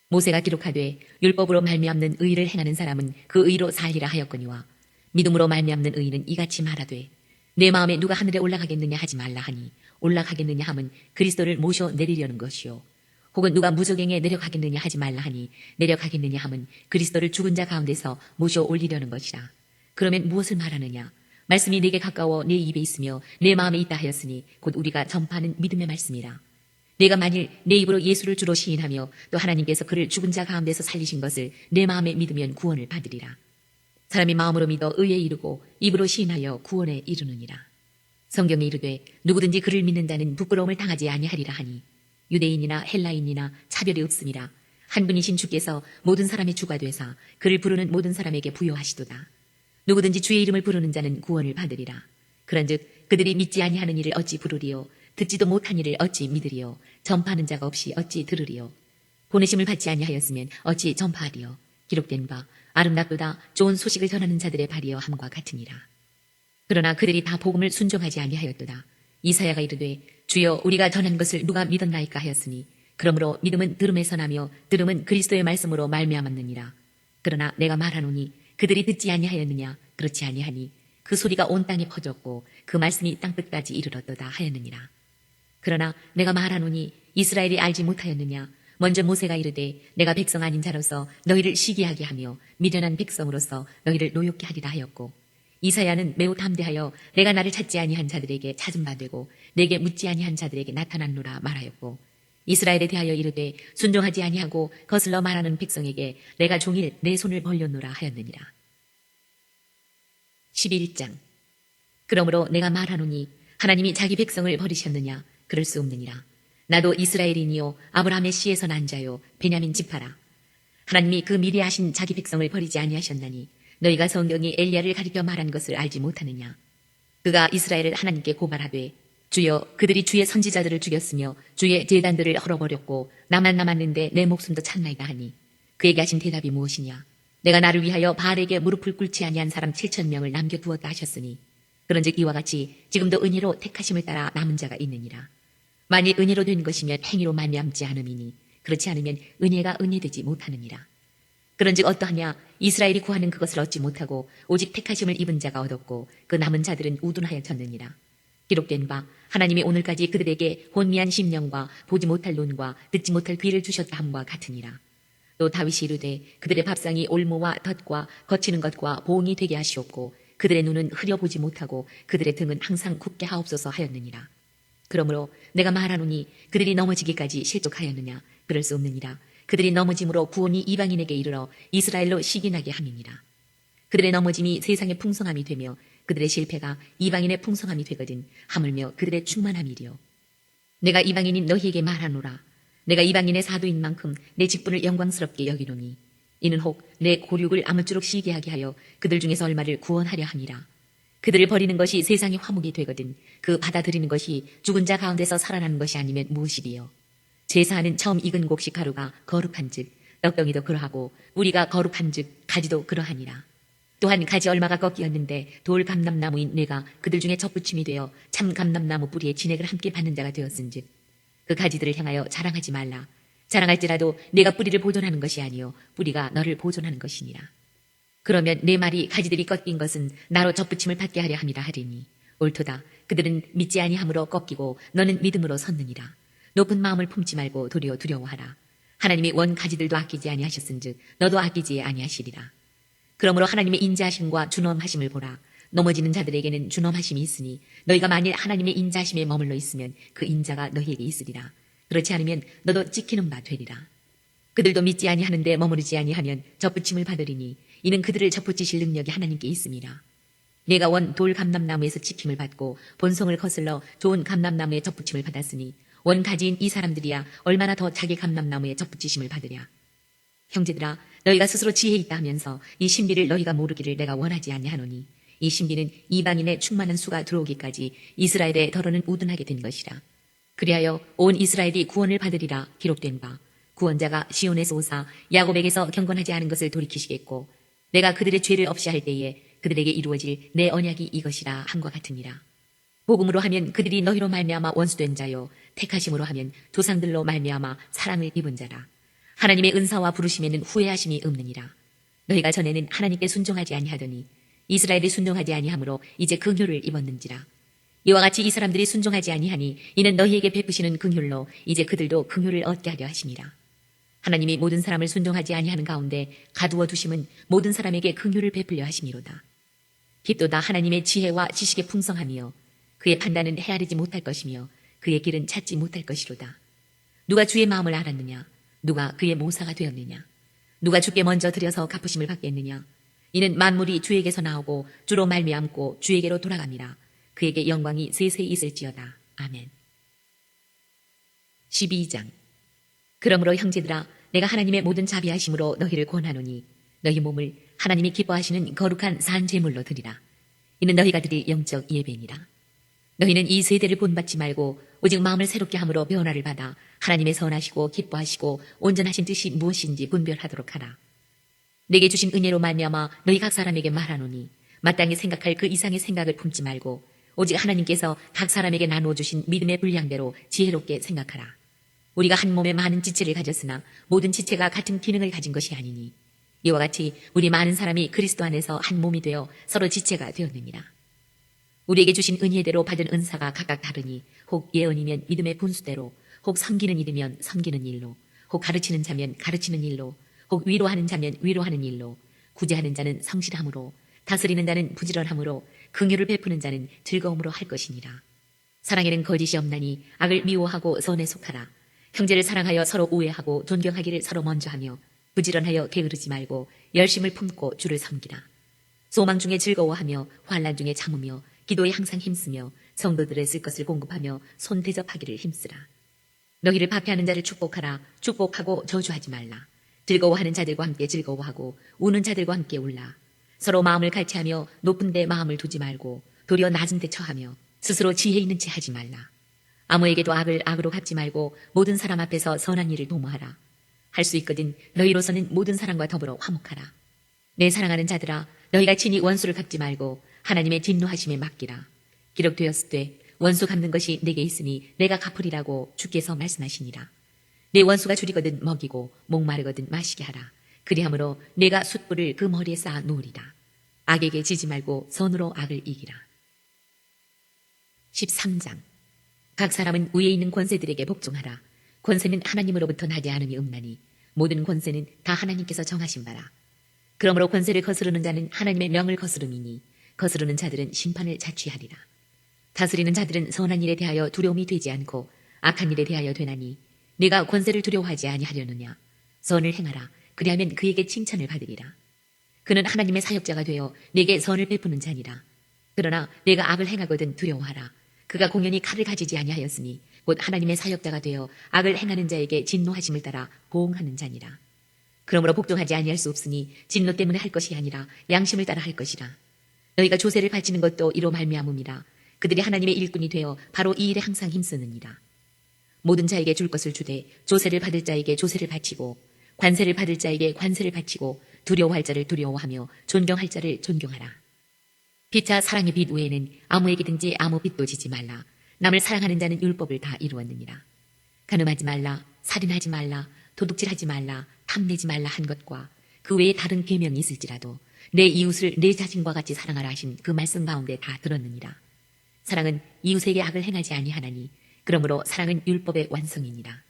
모세가 기록하되 율법으로 말미암는 의를 행하는 사람은 그 의로 살리라 하였거니와 믿음으로 말미암는 의는 이같이 말하되 내 마음에 누가 하늘에 올라가겠느냐 하지 말라 하니 올라가겠느냐 함은 그리스도를 모셔 내리려는 것이요 혹은 누가 무저갱에 내려가겠느냐 하지 말라 하니 내려가겠느냐 함은 그리스도를 죽은 자 가운데서 모셔 올리려는 것이라. 그러면 무엇을 말하느냐. 말씀이 내게 가까워 내 입에 있으며 내 마음에 있다 하였으니 곧 우리가 전파하는 믿음의 말씀이라. 내가 만일 내 입으로 예수를 주로 시인하며 또 하나님께서 그를 죽은 자 가운데서 살리신 것을 내 마음에 믿으면 구원을 받으리라. 사람이 마음으로 믿어 의에 이르고 입으로 시인하여 구원에 이르느니라. 성경에 이르되 누구든지 그를 믿는다는 부끄러움을 당하지 아니하리라 하니 유대인이나 헬라인이나 차별이 없음이라. 한 분이신 주께서 모든 사람의 주가 되사 그를 부르는 모든 사람에게 부여하시도다. 누구든지 주의 이름을 부르는 자는 구원을 받으리라. 그런즉 그들이 믿지 아니하는 이를 어찌 부르리요 듣지도 못한 이를 어찌 믿으리요 전파하는 자가 없이 어찌 들으리요 보내심을 받지 아니하였으면 어찌 전파하리요 기록된 바 아름답도다 좋은 소식을 전하는 자들의 발이여 함과 같으니라. 그러나 그들이 다 복음을 순종하지 아니하였도다. 이사야가 이르되 주여 우리가 전한 것을 누가 믿었나이까 하였으니 그러므로 믿음은 들음에서 나며 들음은 그리스도의 말씀으로 말미암았느니라. 그러나 내가 말하노니 그들이 듣지 아니하였느냐. 그렇지 아니하니 그 소리가 온 땅에 퍼졌고 그 말씀이 땅끝까지 이르렀도다 하였느니라. 그러나 내가 말하노니 이스라엘이 알지 못하였느냐. 먼저 모세가 이르되 내가 백성 아닌 자로서 너희를 시기하게 하며 미련한 백성으로서 너희를 노엽게 하리라 하였고 이사야는 매우 담대하여 내가 나를 찾지 아니한 자들에게 찾은 바 되고 내게 묻지 아니한 자들에게 나타났노라 말하였고 이스라엘에 대하여 이르되 순종하지 아니하고 거슬러 말하는 백성에게 내가 종일 내 손을 벌렸노라 하였느니라. 11장. 그러므로 내가 말하노니 하나님이 자기 백성을 버리셨느냐? 그럴 수 없느니라. 나도 이스라엘인이요 아브라함의 씨에서 난 자요 베냐민 지파라. 하나님이 그 미리 하신 자기 백성을 버리지 아니하셨나니 너희가 성경이 엘리야를 가리켜 말한 것을 알지 못하느냐? 그가 이스라엘을 하나님께 고발하되 주여 그들이 주의 선지자들을 죽였으며 주의 제단들을 헐어버렸고 나만 남았는데 내 목숨도 찾나이다 하니 그에게 하신 대답이 무엇이냐? 내가 나를 위하여 바알에게 무릎을 꿇지 아니한 사람 7,000명을 남겨두었다 하셨으니 그런즉 이와 같이 지금도 은혜로 택하심을 따라 남은 자가 있느니라. 만일 은혜로 된 것이면 행위로 말미암지 않음이니 그렇지 않으면 은혜가 은혜되지 못하느니라. 그런즉 어떠하냐? 이스라엘이 구하는 그것을 얻지 못하고 오직 택하심을 입은 자가 얻었고 그 남은 자들은 우둔하였느니라. 기록된 바 하나님이 오늘까지 그들에게 혼미한 심령과 보지 못할 눈과 듣지 못할 귀를 주셨다 함과 같으니라. 또 다윗이 이르되 그들의 밥상이 올무와 덫과 거치는 것과 보응이 되게 하시옵고 그들의 눈은 흐려보지 못하고 그들의 등은 항상 굽게 하옵소서 하였느니라. 그러므로 내가 말하노니 그들이 넘어지기까지 실족하였느냐? 그럴 수 없느니라. 그들이 넘어짐으로 구원이 이방인에게 이르러 이스라엘로 시기나게 함이니라. 그들의 넘어짐이 세상의 풍성함이 되며 그들의 실패가 이방인의 풍성함이 되거든 하물며 그들의 충만함이리요. 내가 이방인인 너희에게 말하노라. 내가 이방인의 사도인 만큼 내 직분을 영광스럽게 여기노니 이는 혹 내 고륙을 아무쪼록 시게 하게 하여 그들 중에서 얼마를 구원하려 함이라. 그들을 버리는 것이 세상의 화목이 되거든 그 받아들이는 것이 죽은 자 가운데서 살아나는 것이 아니면 무엇이리요. 제사하는 처음 익은 곡식 가루가 거룩한즉 떡덩이도 그러하고 우리가 거룩한즉 가지도 그러하니라. 또한 가지 얼마가 꺾이었는데 돌 감람나무인 내가 그들 중에 접붙임이 되어 참 감람나무 뿌리에 진액을 함께 받는 자가 되었은즉 그 가지들을 향하여 자랑하지 말라. 자랑할지라도 내가 뿌리를 보존하는 것이 아니요 뿌리가 너를 보존하는 것이니라. 그러면 내 말이 가지들이 꺾인 것은 나로 접붙임을 받게 하려 함이라 하리니 옳도다. 그들은 믿지 아니함으로 꺾이고 너는 믿음으로 섰느니라. 높은 마음을 품지 말고 도리어 두려워하라. 하나님이 원 가지들도 아끼지 아니하셨은즉 너도 아끼지 아니하시리라. 그러므로 하나님의 인자하심과 준엄하심을 보라. 넘어지는 자들에게는 준엄하심이 있으니 너희가 만일 하나님의 인자하심에 머물러 있으면 그 인자가 너희에게 있으리라. 그렇지 않으면 너도 찍히는 바 되리라. 그들도 믿지 아니하는데 머무르지 아니하면 접붙임을 받으리니 이는 그들을 접붙이실 능력이 하나님께 있음이라. 내가 원 돌 감람나무에서 지킴을 받고 본성을 거슬러 좋은 감람나무에 접붙임을 받았으니 원 가지인 이 사람들이야 얼마나 더 자기 감람나무에 접붙이심을 받으랴. 형제들아 너희가 스스로 지혜 있다 하면서 이 신비를 너희가 모르기를 내가 원하지 아니하노니 이 신비는 이방인의 충만한 수가 들어오기까지 이스라엘의 더러는 우둔하게 된 것이라. 그리하여 온 이스라엘이 구원을 받으리라 기록된 바 구원자가 시온에서 오사 야곱에게서 경건하지 않은 것을 돌이키시겠고 내가 그들의 죄를 없이 할 때에 그들에게 이루어질 내 언약이 이것이라 함과 같으니라. 복음으로 하면 그들이 너희로 말미암아 원수된 자요 택하심으로 하면 조상들로 말미암아 사랑을 입은 자라. 하나님의 은사와 부르심에는 후회하심이 없느니라. 너희가 전에는 하나님께 순종하지 아니하더니 이스라엘이 순종하지 아니하므로 이제 긍휼을 입었는지라. 이와 같이 이 사람들이 순종하지 아니하니 이는 너희에게 베푸시는 긍휼로 이제 그들도 긍휼을 얻게 하려 하심이라. 하나님이 모든 사람을 순종하지 아니하는 가운데 가두어 두심은 모든 사람에게 긍휼을 베풀려 하심이로다. 깊도다 하나님의 지혜와 지식의 풍성함이요 그의 판단은 헤아리지 못할 것이며 그의 길은 찾지 못할 것이로다. 누가 주의 마음을 알았느냐? 누가 그의 모사가 되었느냐? 누가 주께 먼저 들여서 갚으심을 받겠느냐? 이는 만물이 주에게서 나오고 주로 말미암고 주에게로 돌아갑니다. 그에게 영광이 세세히 있을지어다. 아멘. 12장. 그러므로 형제들아 내가 하나님의 모든 자비하심으로 너희를 권하노니 너희 몸을 하나님이 기뻐하시는 거룩한 산 제물로 드리라. 이는 너희가 드릴 영적 예배니라. 너희는 이 세대를 본받지 말고 오직 마음을 새롭게 함으로 변화를 받아 하나님의 선하시고 기뻐하시고 온전하신 뜻이 무엇인지 분별하도록 하라. 내게 주신 은혜로 말미암아 너희 각 사람에게 말하노니 마땅히 생각할 그 이상의 생각을 품지 말고 오직 하나님께서 각 사람에게 나누어 주신 믿음의 분량대로 지혜롭게 생각하라. 우리가 한 몸에 많은 지체를 가졌으나 모든 지체가 같은 기능을 가진 것이 아니니 이와 같이 우리 많은 사람이 그리스도 안에서 한 몸이 되어 서로 지체가 되었느니라. 우리에게 주신 은혜대로 받은 은사가 각각 다르니 혹 예언이면 믿음의 분수대로 혹 섬기는 일이면 섬기는 일로 혹 가르치는 자면 가르치는 일로 혹 위로하는 자면 위로하는 일로 구제하는 자는 성실함으로 다스리는 자는 부지런함으로 긍휼을 베푸는 자는 즐거움으로 할 것이니라. 사랑에는 거짓이 없나니 악을 미워하고 선에 속하라. 형제를 사랑하여 서로 우애하고 존경하기를 서로 먼저 하며 부지런하여 게으르지 말고 열심을 품고 주를 섬기라. 소망 중에 즐거워하며 환난 중에 참으며 기도에 항상 힘쓰며 성도들의 쓸 것을 공급하며 손 대접하기를 힘쓰라. 너희를 박해하는 자를 축복하라. 축복하고 저주하지 말라. 즐거워하는 자들과 함께 즐거워하고 우는 자들과 함께 울라. 서로 마음을 같이하며 높은 데 마음을 두지 말고 도리어 낮은 데 처하며 스스로 지혜 있는 채 하지 말라. 아무에게도 악을 악으로 갚지 말고 모든 사람 앞에서 선한 일을 도모하라. 할 수 있거든 너희로서는 모든 사람과 더불어 화목하라. 내 사랑하는 자들아, 너희가 친히 원수를 갚지 말고 하나님의 진노하심에 맡기라. 기록되었으되 원수 갚는 것이 내게 있으니 내가 갚으리라고 주께서 말씀하시니라. 내 원수가 줄이거든 먹이고 목마르거든 마시게 하라. 그리함으로 내가 숯불을 그 머리에 쌓아 놓으리라. 악에게 지지 말고 선으로 악을 이기라. 13장. 각 사람은 위에 있는 권세들에게 복종하라. 권세는 하나님으로부터 나지 않음이 없나니 모든 권세는 다 하나님께서 정하신 바라. 그러므로 권세를 거스르는 자는 하나님의 명을 거스름이니 거스르는 자들은 심판을 자취하리라. 다스리는 자들은 선한 일에 대하여 두려움이 되지 않고 악한 일에 대하여 되나니 네가 권세를 두려워하지 아니하려느냐. 선을 행하라. 그리하면 그에게 칭찬을 받으리라. 그는 하나님의 사역자가 되어 내게 선을 베푸는 자니라. 그러나 내가 악을 행하거든 두려워하라. 그가 공연히 칼을 가지지 아니하였으니 곧 하나님의 사역자가 되어 악을 행하는 자에게 진노하심을 따라 보응하는 자니라. 그러므로 복종하지 아니할 수 없으니 진노 때문에 할 것이 아니라 양심을 따라 할 것이라. 너희가 조세를 바치는 것도 이로 말미암음이라. 그들이 하나님의 일꾼이 되어 바로 이 일에 항상 힘쓰느니라. 모든 자에게 줄 것을 주되 조세를 받을 자에게 조세를 바치고 관세를 받을 자에게 관세를 바치고 두려워할 자를 두려워하며 존경할 자를 존경하라. 피차 사랑의 빛 외에는 아무에게든지 아무 빛도 지지 말라. 남을 사랑하는 자는 율법을 다 이루었느니라. 간음하지 말라, 살인하지 말라, 도둑질하지 말라, 탐내지 말라 한 것과 그 외에 다른 계명이 있을지라도 내 이웃을 내 자신과 같이 사랑하라 하신 그 말씀 가운데 다 들었느니라. 사랑은 이웃에게 악을 행하지 아니하나니 그러므로 사랑은 율법의 완성이니라.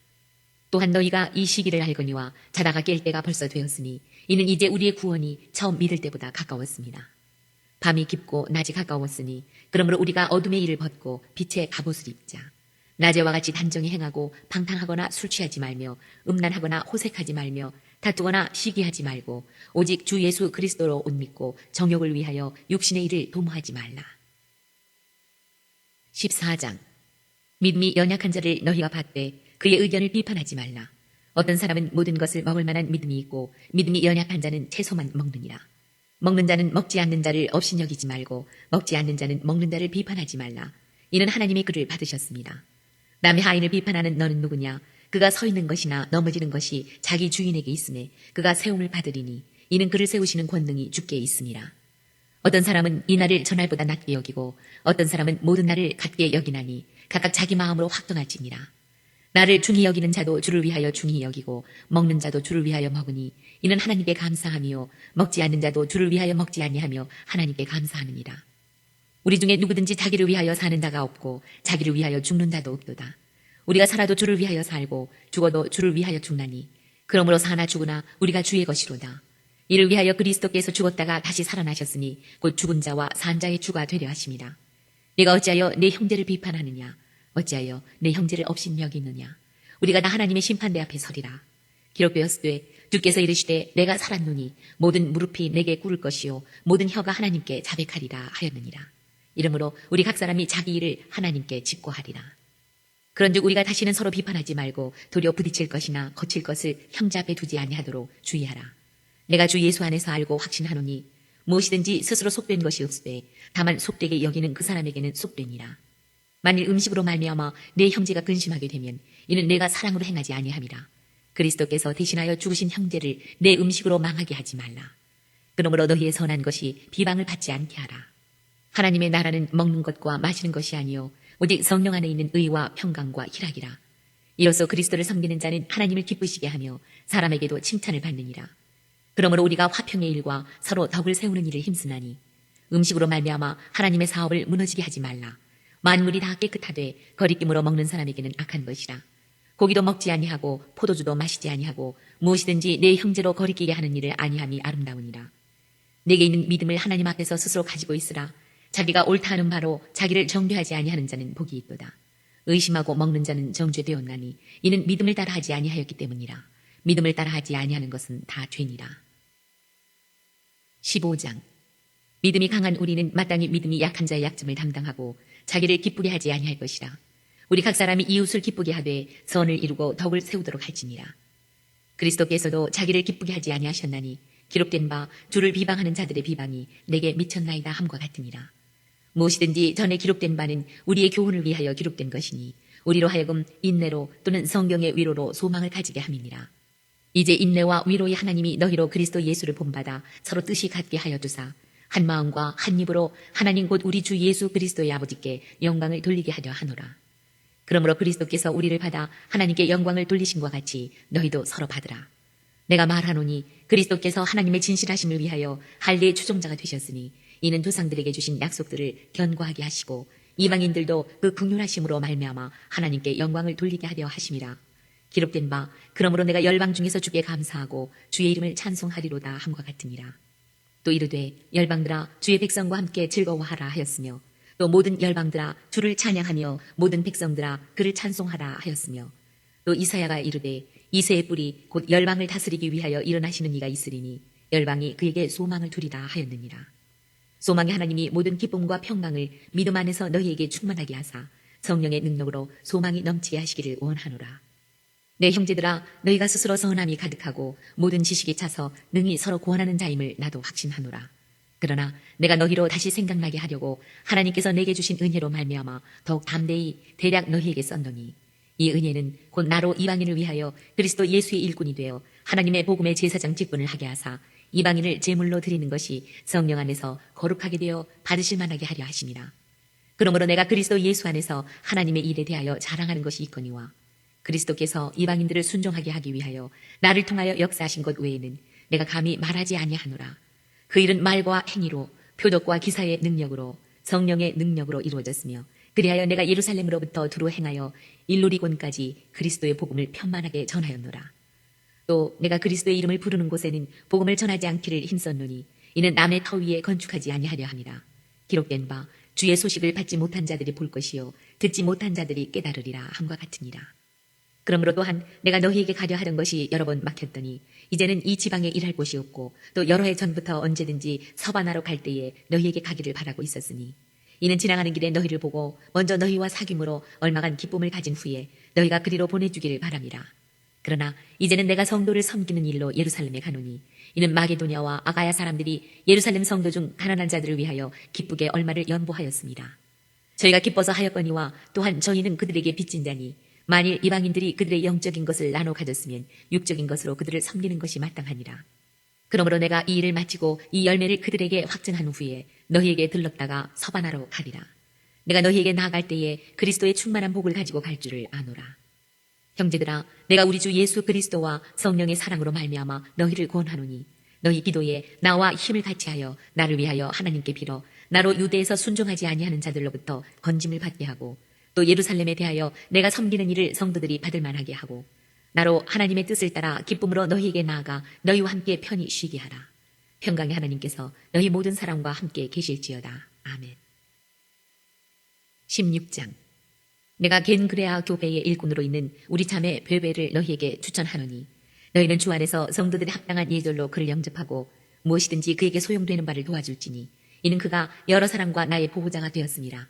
또한 너희가 이 시기를 알거니와 자다가 깰 때가 벌써 되었으니 이는 이제 우리의 구원이 처음 믿을 때보다 가까웠습니다. 밤이 깊고 낮이 가까웠으니 그러므로 우리가 어둠의 일을 벗고 빛의 갑옷을 입자. 낮에와 같이 단정히 행하고 방탕하거나 술 취하지 말며 음란하거나 호색하지 말며 다투거나 시기하지 말고 오직 주 예수 그리스도로 옷 믿고 정욕을 위하여 육신의 일을 도모하지 말라. 14장. 믿음이 연약한 자를 너희가 받되 그의 의견을 비판하지 말라. 어떤 사람은 모든 것을 먹을 만한 믿음이 있고 믿음이 연약한 자는 채소만 먹느니라. 먹는 자는 먹지 않는 자를 없이 여기지 말고 먹지 않는 자는 먹는 자를 비판하지 말라. 이는 하나님의 글을 받으셨습니다. 남의 하인을 비판하는 너는 누구냐? 그가 서 있는 것이나 넘어지는 것이 자기 주인에게 있음에 그가 세움을 받으리니 이는 그를 세우시는 권능이 주께 있음이라. 어떤 사람은 이 날을 전날보다 낮게 여기고 어떤 사람은 모든 날을 같게 여기나니 각각 자기 마음으로 확정할지니라. 나를 중히 여기는 자도 주를 위하여 중히 여기고 먹는 자도 주를 위하여 먹으니 이는 하나님께 감사함이요 먹지 않는 자도 주를 위하여 먹지 아니하며 하나님께 감사하느니라. 우리 중에 누구든지 자기를 위하여 사는 자가 없고 자기를 위하여 죽는 자도 없도다. 우리가 살아도 주를 위하여 살고 죽어도 주를 위하여 죽나니 그러므로 사나 죽으나 우리가 주의 것이로다. 이를 위하여 그리스도께서 죽었다가 다시 살아나셨으니 곧 죽은 자와 산 자의 주가 되려 하심이라. 네가 어찌하여 내 형제를 비판하느냐? 어찌하여 내 형제를 업신 여기느냐? 우리가 다 하나님의 심판대 앞에 서리라. 기록되었으되 주께서 이르시되 내가 살았노니 모든 무릎이 내게 꿇을 것이요 모든 혀가 하나님께 자백하리라 하였느니라. 이러므로 우리 각 사람이 자기 일을 하나님께 직고하리라. 그런즉 우리가 다시는 서로 비판하지 말고 도리어 부딪힐 것이나 거칠 것을 형제 앞에 두지 아니하도록 주의하라. 내가 주 예수 안에서 알고 확신하노니 무엇이든지 스스로 속된 것이 없으되 다만 속되게 여기는 그 사람에게는 속되니라. 만일 음식으로 말미암아 내 형제가 근심하게 되면 이는 내가 사랑으로 행하지 아니함이라. 그리스도께서 대신하여 죽으신 형제를 내 음식으로 망하게 하지 말라. 그러므로 너희의 선한 것이 비방을 받지 않게 하라. 하나님의 나라는 먹는 것과 마시는 것이 아니요 오직 성령 안에 있는 의와 평강과 희락이라. 이로써 그리스도를 섬기는 자는 하나님을 기쁘시게 하며 사람에게도 칭찬을 받느니라. 그러므로 우리가 화평의 일과 서로 덕을 세우는 일을 힘쓰나니 음식으로 말미암아 하나님의 사업을 무너지게 하지 말라. 만물이 다 깨끗하되 거리낌으로 먹는 사람에게는 악한 것이라. 고기도 먹지 아니하고 포도주도 마시지 아니하고 무엇이든지 내 형제로 거리끼게 하는 일을 아니함이 아름다우니라. 내게 있는 믿음을 하나님 앞에서 스스로 가지고 있으라. 자기가 옳다 하는 바로 자기를 정죄하지 아니하는 자는 복이 있도다. 의심하고 먹는 자는 정죄되었나니 이는 믿음을 따라 하지 아니하였기 때문이라. 믿음을 따라 하지 아니하는 것은 다 죄니라. 15장. 믿음이 강한 우리는 마땅히 믿음이 약한 자의 약점을 담당하고 자기를 기쁘게 하지 아니할 것이라. 우리 각 사람이 이웃을 기쁘게 하되 선을 이루고 덕을 세우도록 할지니라. 그리스도께서도 자기를 기쁘게 하지 아니하셨나니 기록된 바 주를 비방하는 자들의 비방이 내게 미쳤나이다 함과 같으니라. 무엇이든지 전에 기록된 바는 우리의 교훈을 위하여 기록된 것이니 우리로 하여금 인내로 또는 성경의 위로로 소망을 가지게 함이니라. 이제 인내와 위로의 하나님이 너희로 그리스도 예수를 본받아 서로 뜻이 같게 하여 두사 한 마음과 한 입으로 하나님 곧 우리 주 예수 그리스도의 아버지께 영광을 돌리게 하려 하노라. 그러므로 그리스도께서 우리를 받아 하나님께 영광을 돌리심과 같이 너희도 서로 받으라. 내가 말하노니 그리스도께서 하나님의 진실하심을 위하여 할례의 추종자가 되셨으니 이는 조상들에게 주신 약속들을 견고하게 하시고 이방인들도 그 긍휼하심으로 말미암아 하나님께 영광을 돌리게 하려 하심이라. 기록된 바 그러므로 내가 열방 중에서 주께 감사하고 주의 이름을 찬송하리로다 함과 같으니라. 또 이르되 열방들아 주의 백성과 함께 즐거워하라 하였으며 또 모든 열방들아 주를 찬양하며 모든 백성들아 그를 찬송하라 하였으며 또 이사야가 이르되 이새의 뿔이 곧 열방을 다스리기 위하여 일어나시는 이가 있으리니 열방이 그에게 소망을 두리라 하였느니라. 소망의 하나님이 모든 기쁨과 평강을 믿음 안에서 너희에게 충만하게 하사 성령의 능력으로 소망이 넘치게 하시기를 원하노라. 내 형제들아 너희가 스스로 선함이 가득하고 모든 지식이 차서 능히 서로 구원하는 자임을 나도 확신하노라. 그러나 내가 너희로 다시 생각나게 하려고 하나님께서 내게 주신 은혜로 말미암아 더욱 담대히 대략 너희에게 썼노니 이 은혜는 곧 나로 이방인을 위하여 그리스도 예수의 일꾼이 되어 하나님의 복음의 제사장 직분을 하게 하사 이방인을 제물로 드리는 것이 성령 안에서 거룩하게 되어 받으실 만하게 하려 하심이라. 그러므로 내가 그리스도 예수 안에서 하나님의 일에 대하여 자랑하는 것이 있거니와 그리스도께서 이방인들을 순종하게 하기 위하여 나를 통하여 역사하신 것 외에는 내가 감히 말하지 아니하노라. 그 일은 말과 행위로 표적과 기사의 능력으로 성령의 능력으로 이루어졌으며 그리하여 내가 예루살렘으로부터 두루 행하여 일루리곤까지 그리스도의 복음을 편만하게 전하였노라. 또 내가 그리스도의 이름을 부르는 곳에는 복음을 전하지 않기를 힘썼노니 이는 남의 터 위에 건축하지 아니하려 함이라. 기록된 바 주의 소식을 받지 못한 자들이 볼 것이요 듣지 못한 자들이 깨달으리라 함과 같으니라. 그러므로 또한 내가 너희에게 가려 하던 것이 여러 번 막혔더니 이제는 이 지방에 일할 곳이 없고 또 여러 해 전부터 언제든지 서바나로 갈 때에 너희에게 가기를 바라고 있었으니 이는 지나가는 길에 너희를 보고 먼저 너희와 사귐으로 얼마간 기쁨을 가진 후에 너희가 그리로 보내주기를 바람이라. 그러나 이제는 내가 성도를 섬기는 일로 예루살렘에 가노니 이는 마게도냐와 아가야 사람들이 예루살렘 성도 중 가난한 자들을 위하여 기쁘게 얼마를 연보하였습니다. 저희가 기뻐서 하였거니와 또한 저희는 그들에게 빚진 자니 만일 이방인들이 그들의 영적인 것을 나눠 가졌으면 육적인 것으로 그들을 섬기는 것이 마땅하니라. 그러므로 내가 이 일을 마치고 이 열매를 그들에게 확증한 후에 너희에게 들렀다가 서바나로 가리라. 내가 너희에게 나아갈 때에 그리스도의 충만한 복을 가지고 갈 줄을 아노라. 형제들아 내가 우리 주 예수 그리스도와 성령의 사랑으로 말미암아 너희를 권하노니 너희 기도에 나와 힘을 같이하여 나를 위하여 하나님께 빌어 나로 유대에서 순종하지 아니하는 자들로부터 건짐을 받게 하고 또 예루살렘에 대하여 내가 섬기는 일을 성도들이 받을 만하게 하고 나로 하나님의 뜻을 따라 기쁨으로 너희에게 나아가 너희와 함께 편히 쉬게 하라. 평강의 하나님께서 너희 모든 사람과 함께 계실지어다. 아멘. 16장. 내가 겐그레아 교회의 일꾼으로 있는 우리 자매 베베를 너희에게 추천하노니 너희는 주 안에서 성도들의 합당한 예절로 그를 영접하고 무엇이든지 그에게 소용되는 바를 도와줄지니 이는 그가 여러 사람과 나의 보호자가 되었습니다.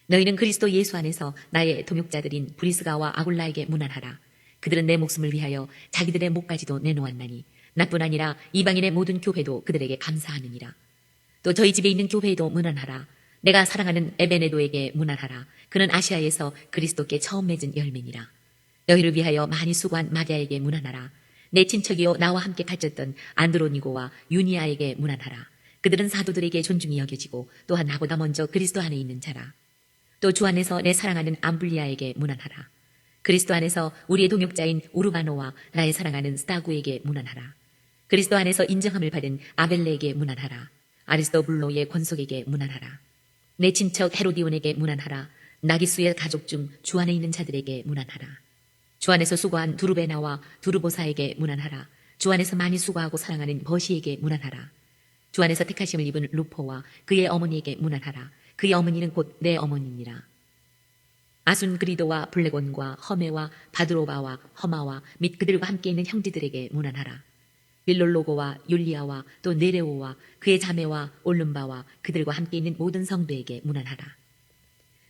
너희는 그리스도 예수 안에서 나의 동역자들인 브리스가와 아굴라에게 문안하라. 그들은 내 목숨을 위하여 자기들의 목까지도 내놓았나니 나뿐 아니라 이방인의 모든 교회도 그들에게 감사하느니라. 또 저희 집에 있는 교회에도 문안하라. 내가 사랑하는 에베네도에게 문안하라. 그는 아시아에서 그리스도께 처음 맺은 열매니라. 너희를 위하여 많이 수고한 마리아에게 문안하라. 내 친척이요 나와 함께 갇혔던 안드로니고와 유니아에게 문안하라. 그들은 사도들에게 존중이 여겨지고 또한 나보다 먼저 그리스도 안에 있는 자라. 또 주 안에서 내 사랑하는 암블리아에게 문안하라. 그리스도 안에서 우리의 동역자인 우르바노와 나의 사랑하는 스타구에게 문안하라. 그리스도 안에서 인정함을 받은 아벨레에게 문안하라. 아리스토블로의 권속에게 문안하라. 내 친척 헤로디온에게 문안하라. 나기수의 가족 중 주 안에 있는 자들에게 문안하라. 주 안에서 수고한 두루베나와 두루보사에게 문안하라. 주 안에서 많이 수고하고 사랑하는 버시에게 문안하라. 주 안에서 택하심을 입은 루포와 그의 어머니에게 문안하라. 그의 어머니는 곧 내 어머니니라. 아순그리도와 블레곤과 허메와 바드로바와 허마와 및 그들과 함께 있는 형제들에게 문안하라. 빌롤로고와 율리아와 또 네레오와 그의 자매와 올름바와 그들과 함께 있는 모든 성도에게 문안하라.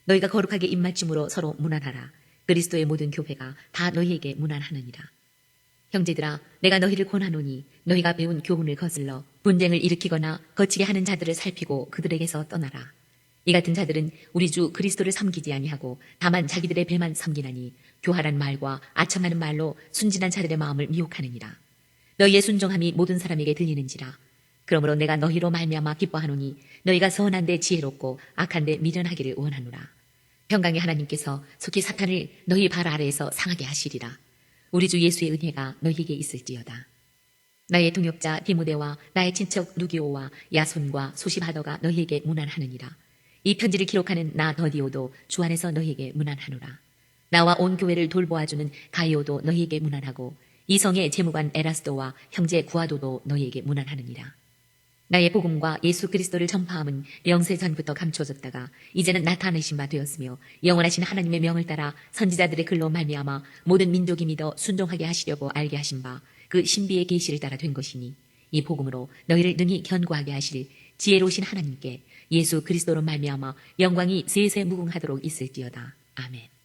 너희가 거룩하게 입맞춤으로 서로 문안하라. 그리스도의 모든 교회가 다 너희에게 문안하느니라. 형제들아, 내가 너희를 권하노니 너희가 배운 교훈을 거슬러 분쟁을 일으키거나 거치게 하는 자들을 살피고 그들에게서 떠나라. 이 같은 자들은 우리 주 그리스도를 섬기지 아니하고 다만 자기들의 배만 섬기나니 교활한 말과 아첨하는 말로 순진한 자들의 마음을 미혹하느니라. 너희의 순종함이 모든 사람에게 들리는지라. 그러므로 내가 너희로 말미암아 기뻐하노니 너희가 선한데 지혜롭고 악한데 미련하기를 원하노라. 평강의 하나님께서 속히 사탄을 너희 발 아래에서 상하게 하시리라. 우리 주 예수의 은혜가 너희에게 있을지어다. 나의 동역자 디모데와 나의 친척 누기오와 야손과 소시바더가 너희에게 문안하느니라. 이 편지를 기록하는 나 더디오도 주 안에서 너희에게 문안하노라. 나와 온 교회를 돌보아주는 가이오도 너희에게 문안하고 이성의 재무관 에라스도와 형제 구아도도 너희에게 문안하느니라. 나의 복음과 예수 그리스도를 전파함은 영세 전부터 감추어졌다가 이제는 나타내신 바 되었으며 영원하신 하나님의 명을 따라 선지자들의 글로 말미암아 모든 민족이 믿어 순종하게 하시려고 알게 하신 바 그 신비의 계시를 따라 된 것이니 이 복음으로 너희를 능히 견고하게 하실 지혜로우신 하나님께 예수 그리스도로 말미암아 영광이 세세 무궁하도록 있을지어다. 아멘.